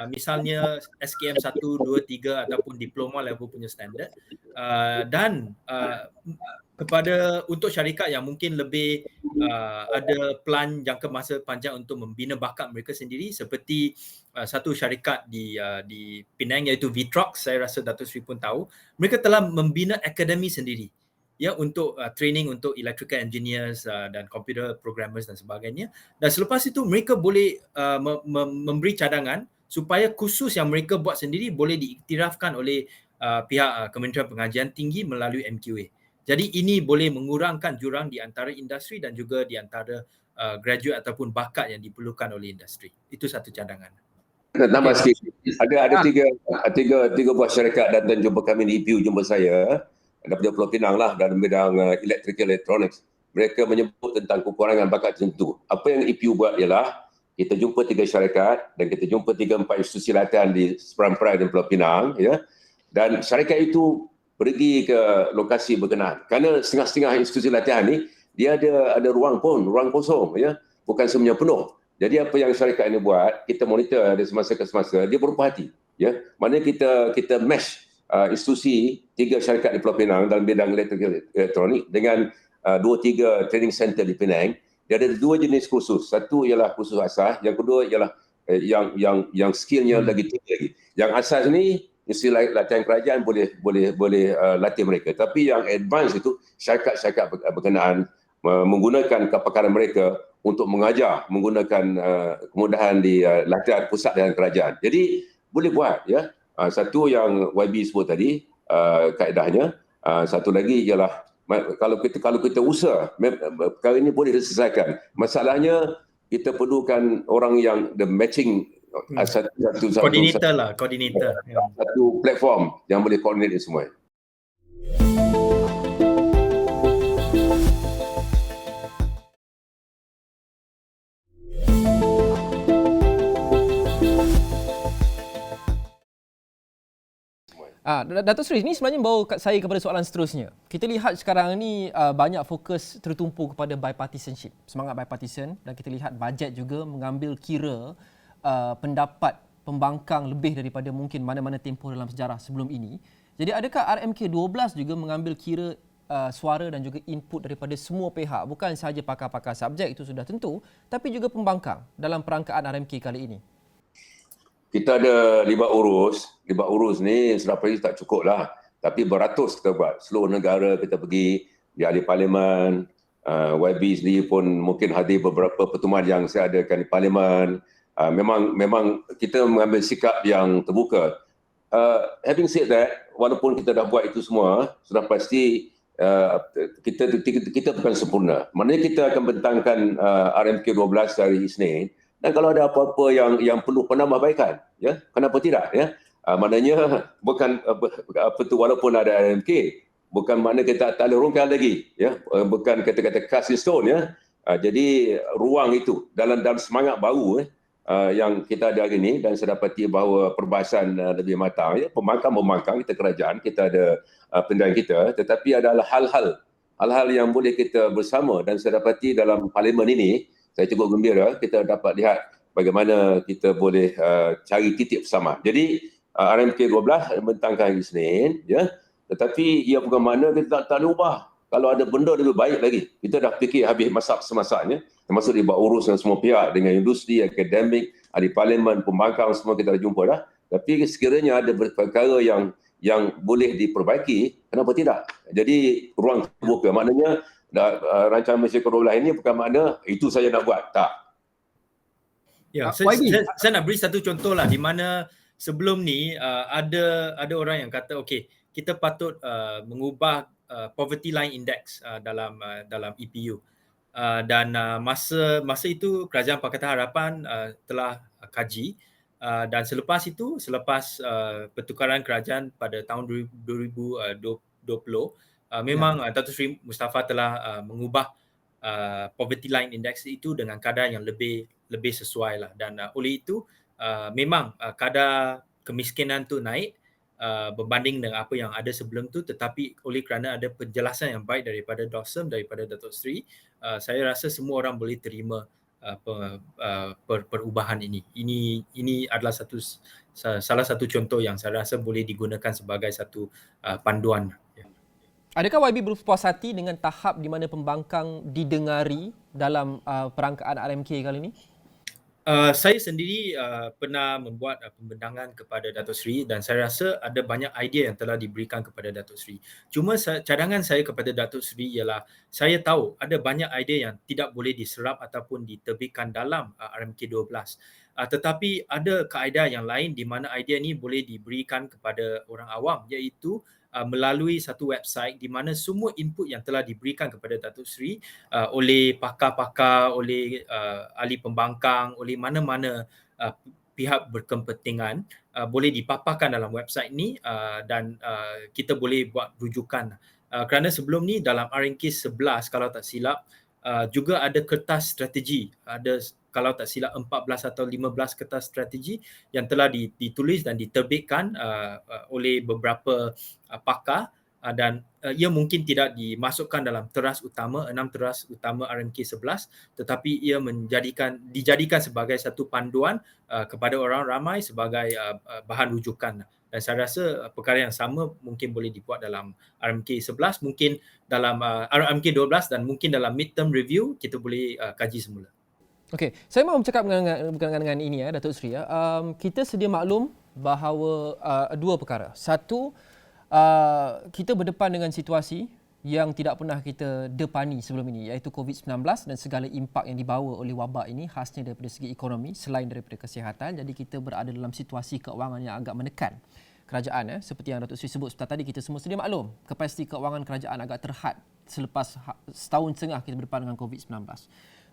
misalnya SKM 1, 2, 3 ataupun diploma level punya standard, dan untuk syarikat yang mungkin lebih ada plan jangka masa panjang untuk membina bakat mereka sendiri, seperti satu syarikat di Penang iaitu Vitrox, saya rasa Datuk Seri pun tahu, mereka telah membina akademi sendiri ya, untuk training untuk electrical engineers dan computer programmers dan sebagainya. Dan selepas itu mereka boleh memberi cadangan supaya kursus yang mereka buat sendiri boleh diiktirafkan oleh pihak Kementerian Pengajian Tinggi melalui MQA. Jadi ini boleh mengurangkan jurang di antara industri dan juga di antara graduate ataupun bakat yang diperlukan oleh industri. Itu satu cadangan. Tambah sikit. Ada tiga buah syarikat datang jumpa kami di EPU, jumpa saya daripada Pulau Pinang lah, dalam bidang electrical electronics. Mereka menyebut tentang kekurangan bakat tertentu. Apa yang EPU buat ialah kita jumpa 3 syarikat dan kita jumpa 3-4 institusi latihan di Seberang-Perai dan Pulau Pinang ya. Dan syarikat itu pergi ke lokasi berkenaan. Kerana setengah-setengah institusi latihan ni dia ada ruang kosong ya, bukan semuanya penuh. Jadi apa yang syarikat ini buat, kita monitor dari semasa ke semasa, dia berpuas hati ya. Maknanya kita match institusi 3 syarikat di Pulau Pinang dalam bidang elektronik dengan 2-3 training center di Penang. Dia ada 2 jenis kursus. Satu ialah kursus asas, yang kedua ialah yang skillnya lagi tinggi lagi. Yang asas ni institusi latihan kerajaan boleh latih mereka. Tapi yang advance itu syarikat-syarikat berkenaan menggunakan kepakaran mereka untuk mengajar menggunakan kemudahan di latihan pusat dan kerajaan. Jadi boleh buat ya. Satu yang YB sebut tadi kaedahnya, satu lagi ialah kalau kita usaha, perkara ini boleh diselesaikan. Masalahnya kita perlukan orang yang the matching koordinator. Satu platform yang boleh koordinat semua. Datuk Seri, ini sebenarnya membawa saya kepada soalan seterusnya. Kita lihat sekarang ni banyak fokus tertumpu kepada bipartisanship, semangat bipartisan, dan kita lihat bajet juga mengambil kira pendapat pembangkang lebih daripada mungkin mana-mana tempoh dalam sejarah sebelum ini. Jadi adakah RMK 12 juga mengambil kira suara dan juga input daripada semua pihak, bukan sahaja pakar-pakar subjek, itu sudah tentu, tapi juga pembangkang dalam perangkaan RMK kali ini? Kita ada libat urus. Libat urus ni serapa ini tak cukup lah. Tapi beratus kita buat. Seluruh negara kita pergi, di ahli parlimen, YB sendiri pun mungkin hadir beberapa pertemuan yang saya adakan di parlimen. Memang kita mengambil sikap yang terbuka. Having said that, walaupun kita dah buat itu semua, sudah pasti kita bukan sempurna. Maknanya kita akan bentangkan RMK 12 hari Isnin. Dan kalau ada apa-apa yang perlu penambahbaikan, ya, kenapa tidak, ya? Maknanya bukan walaupun ada RMK, bukan makna kita tak ada rongkang lagi, ya, bukan kata-kata cast in stone, ya. Jadi ruang itu dalam semangat baru yang kita ada hari ini, dan saya dapati bahawa perbahasan lebih matang, ya, pembangkang kita kerajaan, kita ada pendirian kita, tetapi adalah hal-hal yang boleh kita bersama, dan saya dapati dalam parlimen ini saya cukup gembira kita dapat lihat bagaimana kita boleh cari titik bersama. Jadi RMK 12 membentangkan hari Isnin, ya, tetapi ia bukan makna kita tak boleh ubah. Kalau ada benda lebih baik lagi, kita dah fikir habis masak semasaknya, termasuk dibuat urus dengan semua pihak, dengan industri, akademik, ahli parlimen, pembangkang, semua kita dah jumpa dah. Tapi sekiranya ada perkara yang boleh diperbaiki, kenapa tidak? Jadi ruang terbuka, maknanya rancangan Malaysia ke-12 ini bukan makna itu saya nak buat, tak. Ya, saya nak beri satu contoh lah, di mana sebelum ni ada orang yang kata okey, kita patut mengubah poverty line index dalam EPU, dan masa itu Kerajaan Pakatan Harapan telah kaji, dan selepas pertukaran kerajaan pada tahun 2020, memang Datuk Seri Mustafa telah mengubah poverty line index itu dengan kadar yang lebih sesuai lah, dan oleh itu memang kadar kemiskinan tu naik berbanding dengan apa yang ada sebelum tu, tetapi oleh kerana ada penjelasan yang baik daripada DOSM, daripada Datuk Seri, saya rasa semua orang boleh terima perubahan ini. Ini adalah salah satu contoh yang saya rasa boleh digunakan sebagai satu panduan. Adakah YB berpuas hati dengan tahap di mana pembangkang didengari dalam perangkaan RMK kali ini? Saya sendiri pernah membuat pembentangan kepada Datuk Seri, dan saya rasa ada banyak idea yang telah diberikan kepada Datuk Seri. Cuma cadangan saya kepada Datuk Seri ialah, saya tahu ada banyak idea yang tidak boleh diserap ataupun diterbitkan dalam RMK 12. Tetapi ada kaedah yang lain di mana idea ini boleh diberikan kepada orang awam, iaitu melalui satu website di mana semua input yang telah diberikan kepada Datuk Seri oleh pakar-pakar, oleh ahli pembangkang, oleh mana-mana pihak berkepentingan boleh dipaparkan dalam website ni, dan kita boleh buat rujukan. Kerana sebelum ni dalam RMK 11 kalau tak silap juga ada kertas strategi, ada kalau tak silap 14 atau 15 kertas strategi yang telah ditulis dan diterbitkan oleh beberapa pakar, dan ia mungkin tidak dimasukkan dalam teras utama, 6 teras utama RMK 11, tetapi ia dijadikan sebagai satu panduan kepada orang ramai sebagai bahan rujukan. Dan saya rasa perkara yang sama mungkin boleh dibuat dalam RMK 11, mungkin dalam RMK 12, dan mungkin dalam midterm review kita boleh kaji semula. Okey, saya mahu bercakap berkenaan dengan ini, Datuk Seri. Kita sedia maklum bahawa dua perkara. Satu, kita berdepan dengan situasi yang tidak pernah kita depani sebelum ini, iaitu COVID-19 dan segala impak yang dibawa oleh wabak ini, khasnya daripada segi ekonomi selain daripada kesihatan. Jadi kita berada dalam situasi keuangan yang agak menekan kerajaan. Seperti yang Datuk Seri sebut sebentar tadi, kita semua sedia maklum kapasiti keuangan kerajaan agak terhad selepas setahun setengah kita berdepan dengan COVID-19.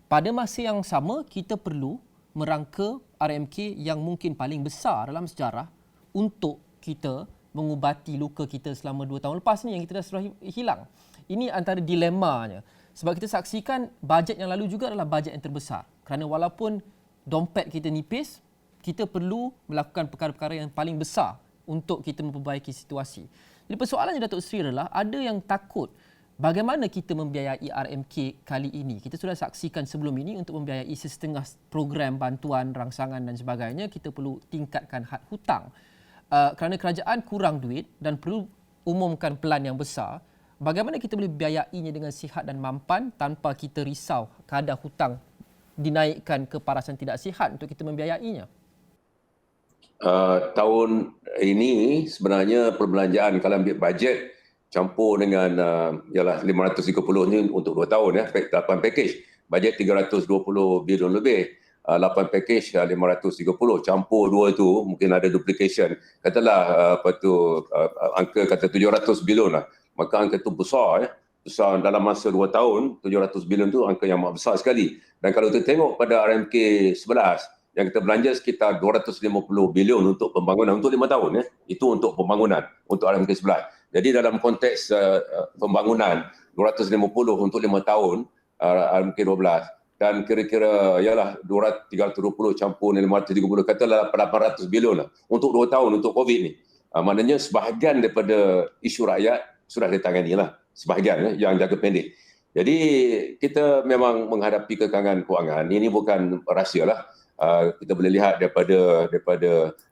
Pada masa yang sama, kita perlu merangka RMK yang mungkin paling besar dalam sejarah untuk kita mengubati luka kita selama 2 tahun lepas ni yang kita dah sudah hilang. Ini antara dilemanya. Sebab kita saksikan bajet yang lalu juga adalah bajet yang terbesar. Kerana walaupun dompet kita nipis, kita perlu melakukan perkara-perkara yang paling besar untuk kita memperbaiki situasi. Jadi persoalannya Datuk Seri adalah ada yang takut bagaimana kita membiayai RMK kali ini. Kita sudah saksikan sebelum ini untuk membiayai setengah program bantuan, rangsangan dan sebagainya, kita perlu tingkatkan had hutang. Kerana kerajaan kurang duit dan perlu umumkan pelan yang besar, bagaimana kita boleh biayainya dengan sihat dan mampan tanpa kita risau kadar hutang dinaikkan ke parasan tidak sihat untuk kita membiayainya? Tahun ini sebenarnya perbelanjaan kalau ambil bajet campur dengan ialah 530 ni untuk 2 tahun 8 package. Bajet 320 bilion lebih. 8 package 530 campur dua itu mungkin ada duplication. Katalah angka kata 700 bilion lah. Maka angka itu besar besar dalam masa 2 tahun 700 bilion tu angka yang besar sekali. Dan kalau kita tengok pada RMK 11 yang kita belanja sekitar 250 bilion untuk pembangunan untuk 5 tahun itu untuk pembangunan untuk RMK 11. Jadi dalam konteks pembangunan 250 untuk 5 tahun RMK 12 dan kira-kira ialah 320 campur 530 katalah 800 bilion lah untuk 2 tahun untuk COVID ni. Maknanya sebahagian daripada isu rakyat sudah ditangani lah, sebahagian yang jangka pendek. Jadi kita memang menghadapi kekangan kewangan. Ini bukan rahsia lah. Kita boleh lihat daripada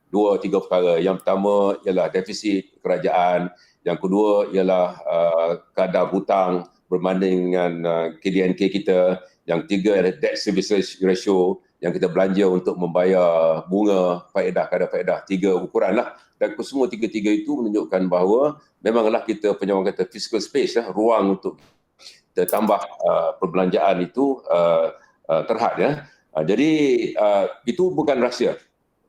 2-3 perkara. Yang pertama ialah defisit kerajaan, yang kedua ialah kadar hutang berbanding dengan KDNK kita, yang ketiga adalah debt service ratio yang kita belanja untuk membayar bunga, faedah, kadar faedah, 3 ukuran lah. Dan semua 3 itu menunjukkan bahawa memanglah kita punya orang kata fiscal space ruang untuk kita tambah perbelanjaan itu terhad Jadi itu bukan rahsia.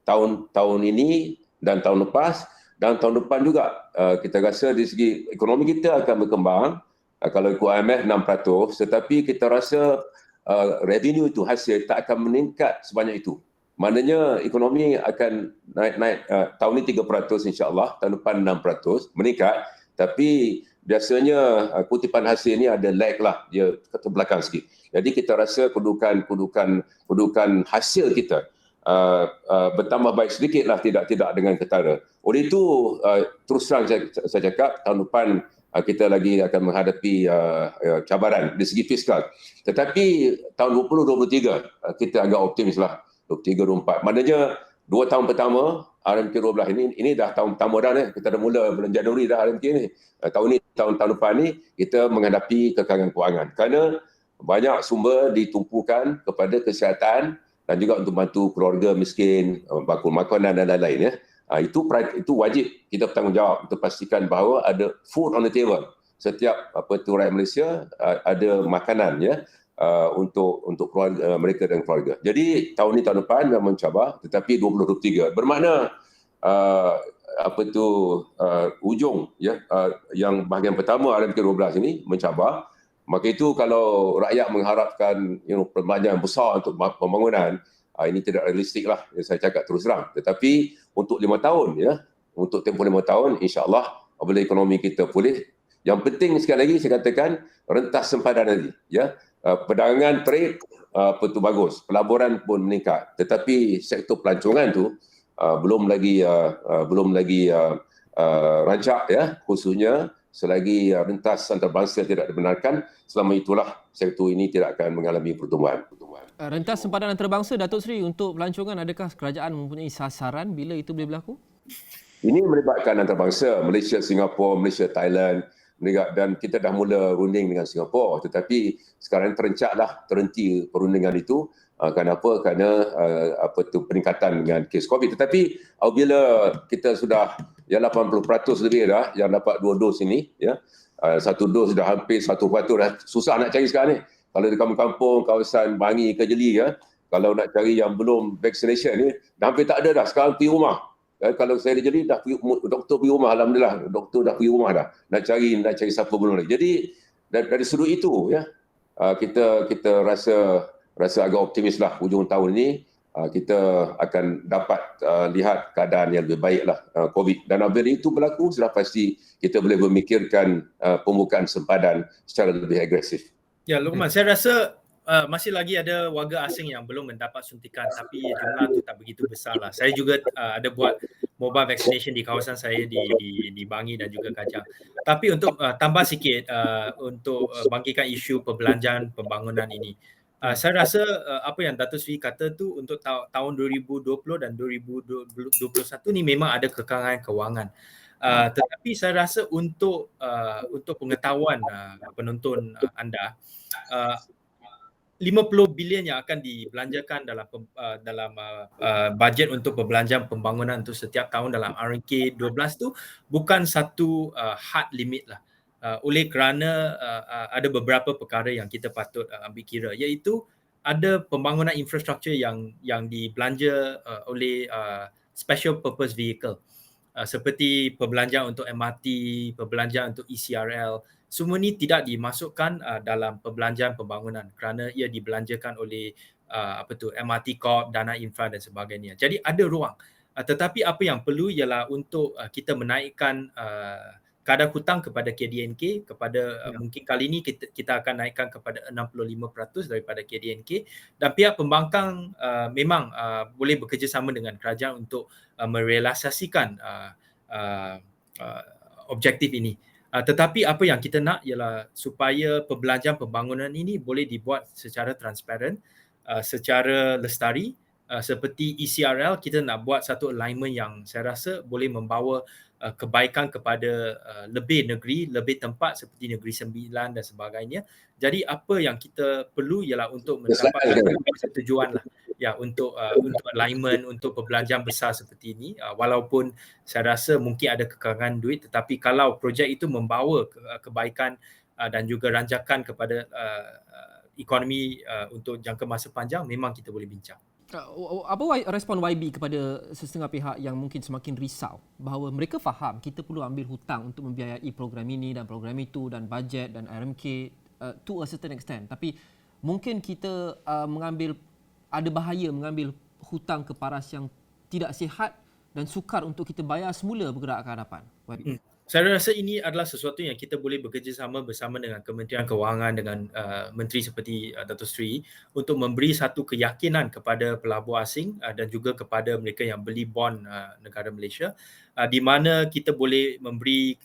Tahun ini dan tahun lepas dan tahun depan juga kita rasa dari segi ekonomi kita akan berkembang. Kalau ikut IMF 6%, tetapi kita rasa revenue itu hasil tak akan meningkat sebanyak itu. Maknanya ekonomi akan naik tahun ini 3% insya-Allah, tahun depan 6% meningkat, tapi biasanya kutipan hasil ni ada lag lah, dia ke belakang sikit. Jadi kita rasa kedudukan hasil kita bertambah baik sedikit lah, tidak dengan ketara. Oleh itu terus terang saya cakap tahun depan kita lagi akan menghadapi cabaran dari segi fiskal. Tetapi tahun 2023 kita agak optimis lah, 23-24. Maknanya 2 tahun pertama RMK 12 ini dah tahun pertama dah kita dah mula bulan Januari dah RMK ni. Tahun depan ni kita menghadapi kekangan kewangan kerana banyak sumber ditumpukan kepada kesihatan dan juga untuk bantu keluarga miskin, bakul makanan dan lain-lain Itu wajib kita bertanggungjawab untuk pastikan bahawa ada food on the table. Setiap rakyat Malaysia ada makanan untuk keluarga mereka dan keluarga. Jadi tahun ini tahun depan memang mencabar, tetapi 2023 bermakna ujung yang bahagian pertama RMK 12 ini mencabar. Maka itu kalau rakyat mengharapkan perbelanjaan besar untuk pembangunan, ini tidak realistik lah, saya cakap terus terang. Tetapi untuk 5 tahun untuk tempoh 5 tahun insya-Allah apabila ekonomi kita pulih, yang penting sekali lagi saya katakan rentas sempadan nanti perdagangan trade bagus, pelaburan pun meningkat, tetapi sektor pelancongan tu belum lagi rancak khususnya selagi rentas antarabangsa tidak dibenarkan, selama itulah sektor ini tidak akan mengalami pertumbuhan. Rentas sempadan antarabangsa, Datuk Seri, untuk pelancongan, adakah kerajaan mempunyai sasaran bila itu boleh berlaku? Ini melibatkan antarabangsa, Malaysia, Singapura, Malaysia, Thailand, dan kita dah mula runding dengan Singapura, tetapi sekarang terhenti perundingan itu. Kenapa? Kerana peningkatan dengan kes COVID. Tetapi apabila kita sudah 80% lebih dah yang dapat 2 dos ini, 1 dos dah hampir 1% dah susah nak cari sekarang ni. Kalau di kampung-kampung, kawasan Bangi, Kejeli, kalau nak cari yang belum vaccination ni, dah hampir tak ada dah. Sekarang pergi rumah. Kalau saya di Kejeli, doktor pergi rumah, alhamdulillah, doktor dah pergi rumah dah. Nak cari siapa belum lagi. Jadi dari sudut itu, kita rasa agak optimis lah hujung tahun ini kita akan dapat lihat keadaan yang lebih baik lah COVID. Dan apabila itu berlaku, sudah pasti kita boleh memikirkan pembukaan sempadan secara lebih agresif. Ya, Luqman, saya rasa masih lagi ada warga asing yang belum mendapat suntikan, tapi jumlah itu tak begitu besar lah. Saya juga ada buat mobile vaccination di kawasan saya di Bangi dan juga Kajang. Tapi untuk tambah sikit untuk bangkitkan isu perbelanjaan pembangunan ini. Saya rasa apa yang Datuk Seri kata tu untuk tahun 2020 dan 2021 ni memang ada kekangan kewangan. Tetapi saya rasa untuk pengetahuan penonton anda, 50 bilion yang akan dibelanjakan dalam bajet untuk perbelanjaan pembangunan untuk setiap tahun dalam RMK 12 tu bukan satu hard limit lah. Oleh kerana ada beberapa perkara yang kita patut ambil kira, iaitu ada pembangunan infrastruktur yang dibelanja oleh special purpose vehicle, seperti perbelanjaan untuk MRT, perbelanjaan untuk ECRL. Semua ni tidak dimasukkan dalam perbelanjaan pembangunan kerana ia dibelanjakan oleh MRT Corp, Dana Infra dan sebagainya. Jadi ada ruang. Tetapi apa yang perlu ialah untuk kita menaikkan kadar hutang kepada KDNK kepada mungkin kali ini kita akan naikkan kepada 65% daripada KDNK, dan pihak pembangkang memang boleh bekerjasama dengan kerajaan untuk merealisasikan objektif ini. Tetapi apa yang kita nak ialah supaya perbelanjaan pembangunan ini boleh dibuat secara transparan, secara lestari. Seperti ECRL, kita nak buat satu alignment yang saya rasa boleh membawa kebaikan kepada lebih negeri, lebih tempat seperti Negeri Sembilan dan sebagainya. Jadi apa yang kita perlu ialah untuk mendapatkan persetujuan lah, ya, untuk alignment, untuk perbelanjaan besar seperti ini. Walaupun saya rasa mungkin ada kekangan duit, tetapi kalau projek itu membawa kebaikan dan juga ranjakan kepada ekonomi untuk jangka masa panjang, memang kita boleh bincang. Apa respon YB kepada setengah pihak yang mungkin semakin risau bahawa mereka faham kita perlu ambil hutang untuk membiayai program ini dan program itu dan bajet dan RMK to a certain extent, tapi mungkin kita ada bahaya mengambil hutang ke paras yang tidak sihat dan sukar untuk kita bayar semula bergerak ke hadapan. YB. Saya rasa ini adalah sesuatu yang kita boleh bekerjasama bersama dengan Kementerian Kewangan, dengan menteri seperti Datuk Seri, untuk memberi satu keyakinan kepada pelabur asing dan juga kepada mereka yang beli bond negara Malaysia, di mana kita boleh memberi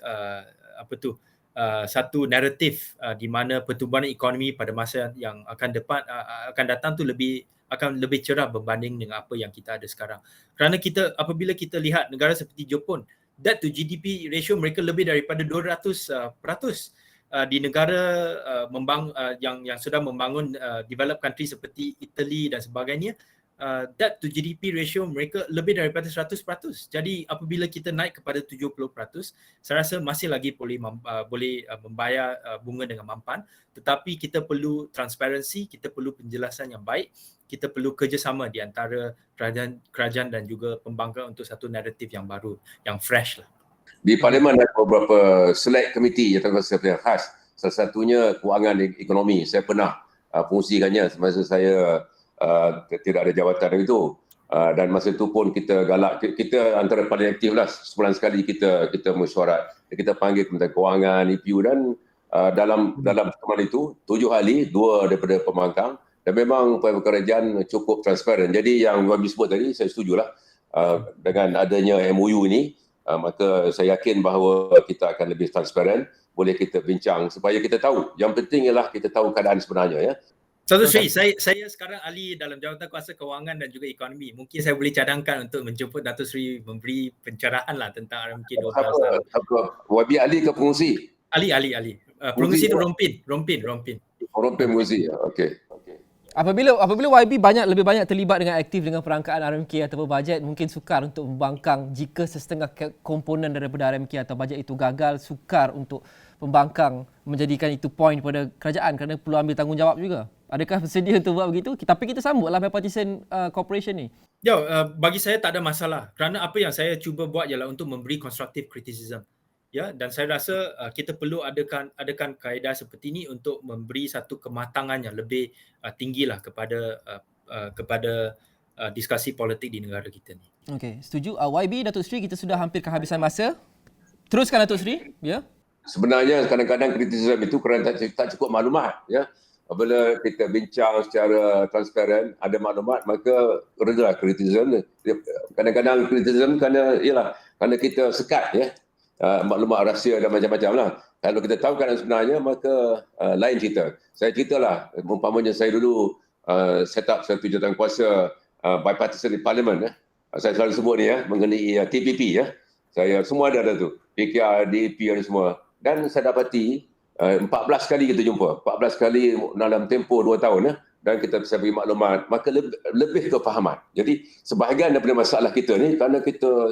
satu naratif di mana pertumbuhan ekonomi pada masa yang akan datang tu akan lebih cerah berbanding dengan apa yang kita ada sekarang. Kerana apabila kita lihat negara seperti Jepun, debt to GDP ratio mereka lebih daripada 200%. Di negara yang sudah membangun developed country seperti Italy dan sebagainya, debt to GDP ratio mereka lebih daripada 100%. Jadi apabila kita naik kepada 70%, saya rasa masih lagi boleh membayar bunga dengan mampan, tetapi kita perlu transparansi, kita perlu penjelasan yang baik, kita perlu kerjasama di antara kerajaan dan juga pembangkang untuk satu naratif yang baru, yang fresh lah. Di Parlimen ada beberapa select committee yang terkait khas. Salah satunya kewangan ekonomi. Saya pernah fungsikannya semasa saya tidak ada jawatan itu. Dan masa itu pun kita galak, kita antara paling aktif lah. Sebulan sekali kita mesyuarat. Kita panggil Kementerian Kewangan, EPU, dan dalam pertemuan itu 7 ahli, 2 daripada pembangkang, dan memang kerajaan cukup transparan. Jadi yang Wabi sebut tadi, saya setujulah dengan adanya MOU ini, maka saya yakin bahawa kita akan lebih transparan, boleh kita bincang supaya kita tahu. Yang penting ialah kita tahu keadaan sebenarnya, ya. Datuk Seri, saya sekarang ahli dalam jawatan kuasa kewangan dan juga ekonomi. Mungkin saya boleh cadangkan untuk menjemput Datuk Seri memberi pencerahan lah tentang RMK 12. Apa? Wabi ahli ke pengurusi? Ahli. Pengurusi itu Rompin. Pengurusi, okey. Apabila YB lebih banyak terlibat dengan aktif dengan perangkaan RMK atau bajet, mungkin sukar untuk membangkang jika sesetengah komponen daripada RMK atau bajet itu gagal, sukar untuk pembangkang menjadikan itu poin pada kerajaan kerana perlu ambil tanggungjawab juga. Adakah bersedia untuk buat begitu? Tapi kita sambutlah bipartisan cooperation ni. Bagi saya tak ada masalah. Kerana apa yang saya cuba buat ialah untuk memberi constructive criticism. Ya, dan saya rasa kita perlu adakan kaedah seperti ini untuk memberi satu kematangan yang lebih tinggilah kepada diskusi politik di negara kita ni. Okey, setuju. YB, Datuk Seri, kita sudah hampir kehabisan masa. Teruskan Datuk Seri, ya. Sebenarnya kadang-kadang kritisisme itu kerana tak cukup maklumat, ya. apabila kita bincang secara transparan, ada maklumat, maka reda kritisism. Kadang-kadang kritisism kerana kita sekat maklumat rahsia dan macam-macam lah. Kalau kita tahu keadaan sebenarnya, maka lain cerita. Saya ceritalah, umpamanya saya dulu set up satu jawatankuasa bipartisan di Parlimen. Saya selalu sebut ni mengenai TPP. Saya semua ada tu. PKR, DAP dan semua. Dan saya dapati 14 kali kita jumpa. 14 kali dalam tempoh 2 tahun. Dan kita bisa beri maklumat. Maka lebih kefahaman. Jadi sebahagian daripada masalah kita ni kerana kita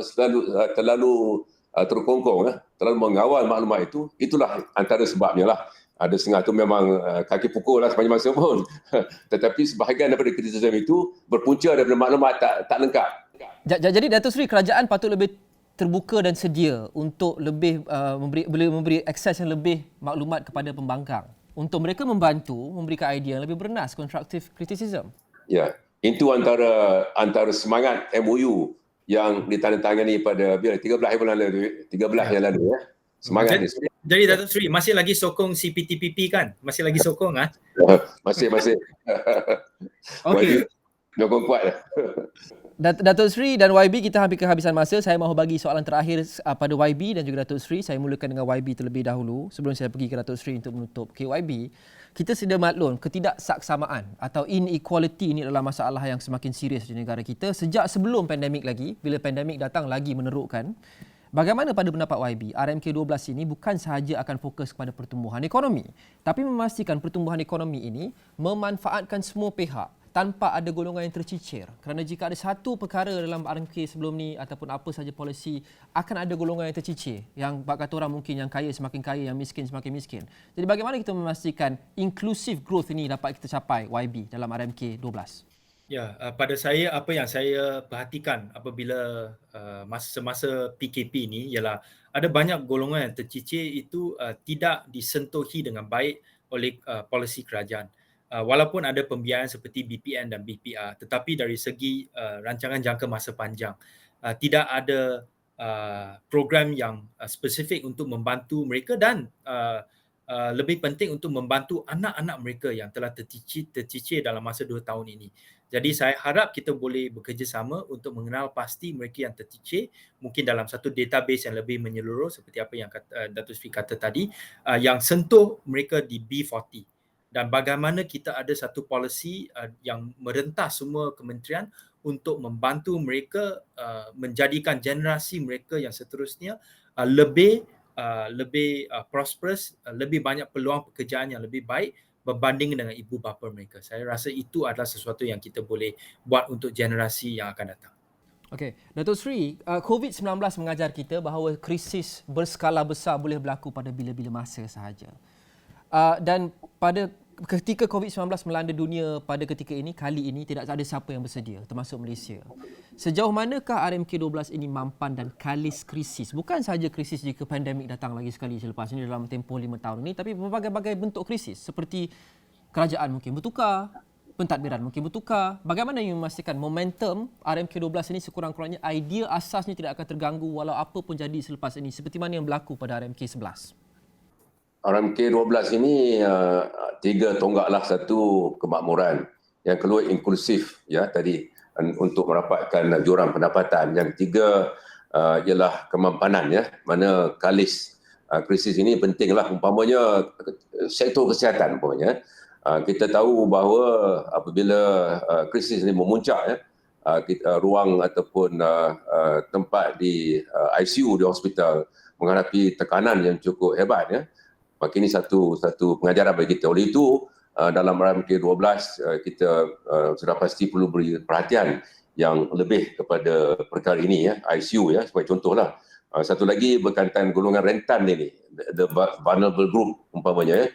terlalu terkongkong, terlalu mengawal maklumat itu, itulah antara sebabnya lah. Ada setengah tu memang kaki pukul lah sepanjang masa pun. Tetapi sebahagian daripada kritisism itu berpunca daripada maklumat tak lengkap. Jadi Datuk Seri, kerajaan patut lebih terbuka dan sedia untuk lebih memberi akses yang lebih maklumat kepada pembangkang untuk mereka membantu memberikan idea yang lebih bernas, constructive criticism. Ya, itu antara semangat MOU yang ditandatangani pada 13 bulan lalu, 13 yang lalu Semangat ni. Jadi Datuk Seri masih lagi sokong CPTPP kan? Masih lagi sokong Masih. Okey. Sokong kuat. Datuk Seri dan YB, kita hampir kehabisan masa. Saya mahu bagi soalan terakhir pada YB dan juga Datuk Seri. Saya mulakan dengan YB terlebih dahulu sebelum saya pergi ke Datuk Seri untuk menutup. YB, kita sedia maklum ketidaksaksamaan atau inequality ini adalah masalah yang semakin serius di negara kita sejak sebelum pandemik lagi. Bila pandemik datang lagi menerukkan. Bagaimana pada pendapat YB, RMK12 ini bukan sahaja akan fokus kepada pertumbuhan ekonomi, tapi memastikan pertumbuhan ekonomi ini memanfaatkan semua pihak tanpa ada golongan yang tercicir. Kerana jika ada satu perkara dalam RMK sebelum ni ataupun apa saja polisi, akan ada golongan yang tercicir. Yang kata orang mungkin yang kaya semakin kaya, yang miskin semakin miskin. Jadi bagaimana kita memastikan inclusive growth ini dapat kita capai YB dalam RMK12? Ya, pada saya apa yang saya perhatikan apabila semasa PKP ni ialah ada banyak golongan yang tercicir itu tidak disentuhi dengan baik oleh polisi kerajaan. Walaupun ada pembiayaan seperti BPN dan BPR, tetapi dari segi rancangan jangka masa panjang tidak ada program yang spesifik untuk membantu mereka dan lebih penting untuk membantu anak-anak mereka yang telah tercicir dalam masa 2 tahun ini. Jadi saya harap kita boleh bekerjasama untuk mengenal pasti mereka yang tercicir, mungkin dalam satu database yang lebih menyeluruh seperti apa yang Datuk Sri kata tadi, yang sentuh mereka di B40. Dan bagaimana kita ada satu polisi yang merentas semua kementerian untuk membantu mereka menjadikan generasi mereka yang seterusnya lebih prosperous, lebih banyak peluang pekerjaan yang lebih baik berbanding dengan ibu bapa mereka. Saya rasa itu adalah sesuatu yang kita boleh buat untuk generasi yang akan datang. Okey, Datuk Seri, COVID-19 mengajar kita bahawa krisis berskala besar boleh berlaku pada bila-bila masa sahaja. Dan pada ketika COVID-19 melanda dunia pada ketika ini, kali ini tidak ada siapa yang bersedia, termasuk Malaysia. Sejauh manakah RMK12 ini mampan dan kalis krisis? Bukan sahaja krisis jika pandemik datang lagi sekali selepas ini dalam tempoh 5 tahun ini, tapi berbagai-bagai bentuk krisis seperti kerajaan mungkin bertukar, pentadbiran mungkin bertukar. Bagaimana yang memastikan momentum RMK12 ini sekurang-kurangnya idea asasnya tidak akan terganggu walau apa pun jadi selepas ini, seperti mana yang berlaku pada RMK11? RMK12 ini 3 tonggaklah. Satu, kemakmuran. Yang kedua, inklusif tadi untuk mendapatkan jurang pendapatan. Yang ketiga ialah kemampanan mana kalis krisis ini pentinglah. Umpamanya sektor kesihatan umpamanya. Kita tahu bahawa apabila krisis ini memuncak ruang ataupun tempat di ICU di hospital menghadapi tekanan yang cukup hebat maka ini satu pengajaran bagi kita. Oleh itu, dalam RMK12 kita sudah pasti perlu beri perhatian yang lebih kepada perkara ini ICU sebagai contohlah. Satu lagi berkaitan golongan rentan ini, the vulnerable group umpamanya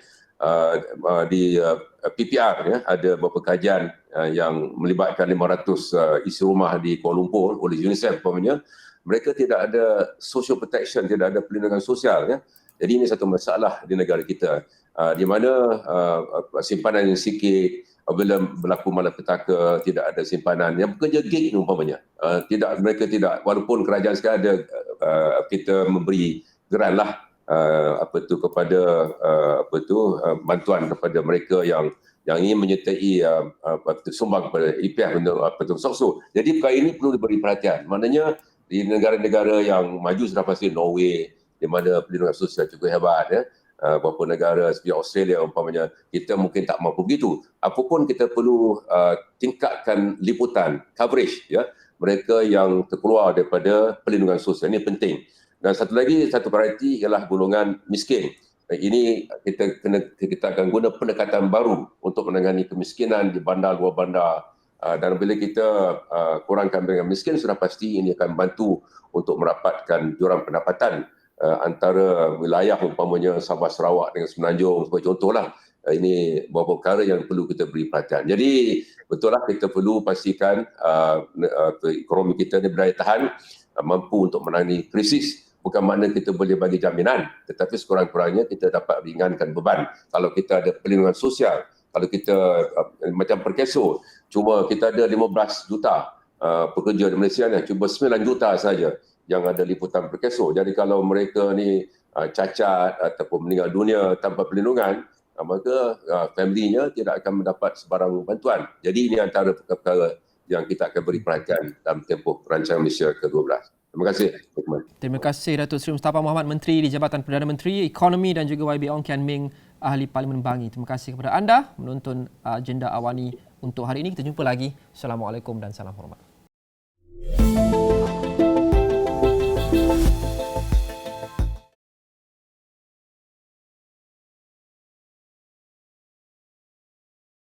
di PPR ada beberapa kajian yang melibatkan 500 isi rumah di Kuala Lumpur oleh UNICEF umpamanya. Mereka tidak ada social protection, tidak ada perlindungan sosial Jadi ini satu masalah di negara kita di mana simpanan yang sikit, apabila berlaku malapetaka tidak ada simpanan. Yang bekerja gig umpamanya mereka tidak, walaupun kerajaan sekarang ada kita memberi geranlah kepada bantuan kepada mereka yang yang ingin menyertai sumbang kepada EPF untuk SOXO. Jadi perkara ini perlu diberi perhatian. Maknanya di negara-negara yang maju sudah pasti Norway, di mana perlindungan sosial cukup hebat, ya. Beberapa negara seperti Australia umpamanya, kita mungkin tak mampu begitu. Apapun kita perlu tingkatkan liputan, coverage, ya, mereka yang terkeluar daripada perlindungan sosial. Ini penting. Dan satu prioriti ialah golongan miskin. Ini kita akan guna pendekatan baru untuk menangani kemiskinan di bandar, luar bandar. Dan bila kita kurangkan dengan miskin, sudah pasti ini akan bantu untuk merapatkan jurang pendapatan antara wilayah umpamanya Sabah, Sarawak dengan Semenanjung sebagai contohlah. Ini beberapa perkara yang perlu kita beri perhatian. Jadi betul lah kita perlu pastikan ekonomi kita ni berdaya tahan, mampu untuk menangani krisis. Bukan makna kita boleh bagi jaminan, tetapi sekurang-kurangnya kita dapat ringankan beban. Kalau kita ada perlindungan sosial, kalau kita macam Perkeso, cuma kita ada 15 juta pekerja di Malaysia ni, cuma 9 juta saja yang ada liputan Perkeso. Jadi kalau mereka ni cacat ataupun meninggal dunia tanpa perlindungan, maka family-nya tidak akan mendapat sebarang bantuan. Jadi ini antara perkara yang kita akan beri perhatian dalam tempoh rancangan Malaysia ke-12. Terima kasih. Terima kasih Datuk Seri Mustafa Mohamed, Menteri di Jabatan Perdana Menteri Ekonomi, dan juga YB Ong Kian Ming, Ahli Parlimen Bangi. Terima kasih kepada anda menonton agenda Awani untuk hari ini. Kita jumpa lagi. Assalamualaikum dan salam hormat.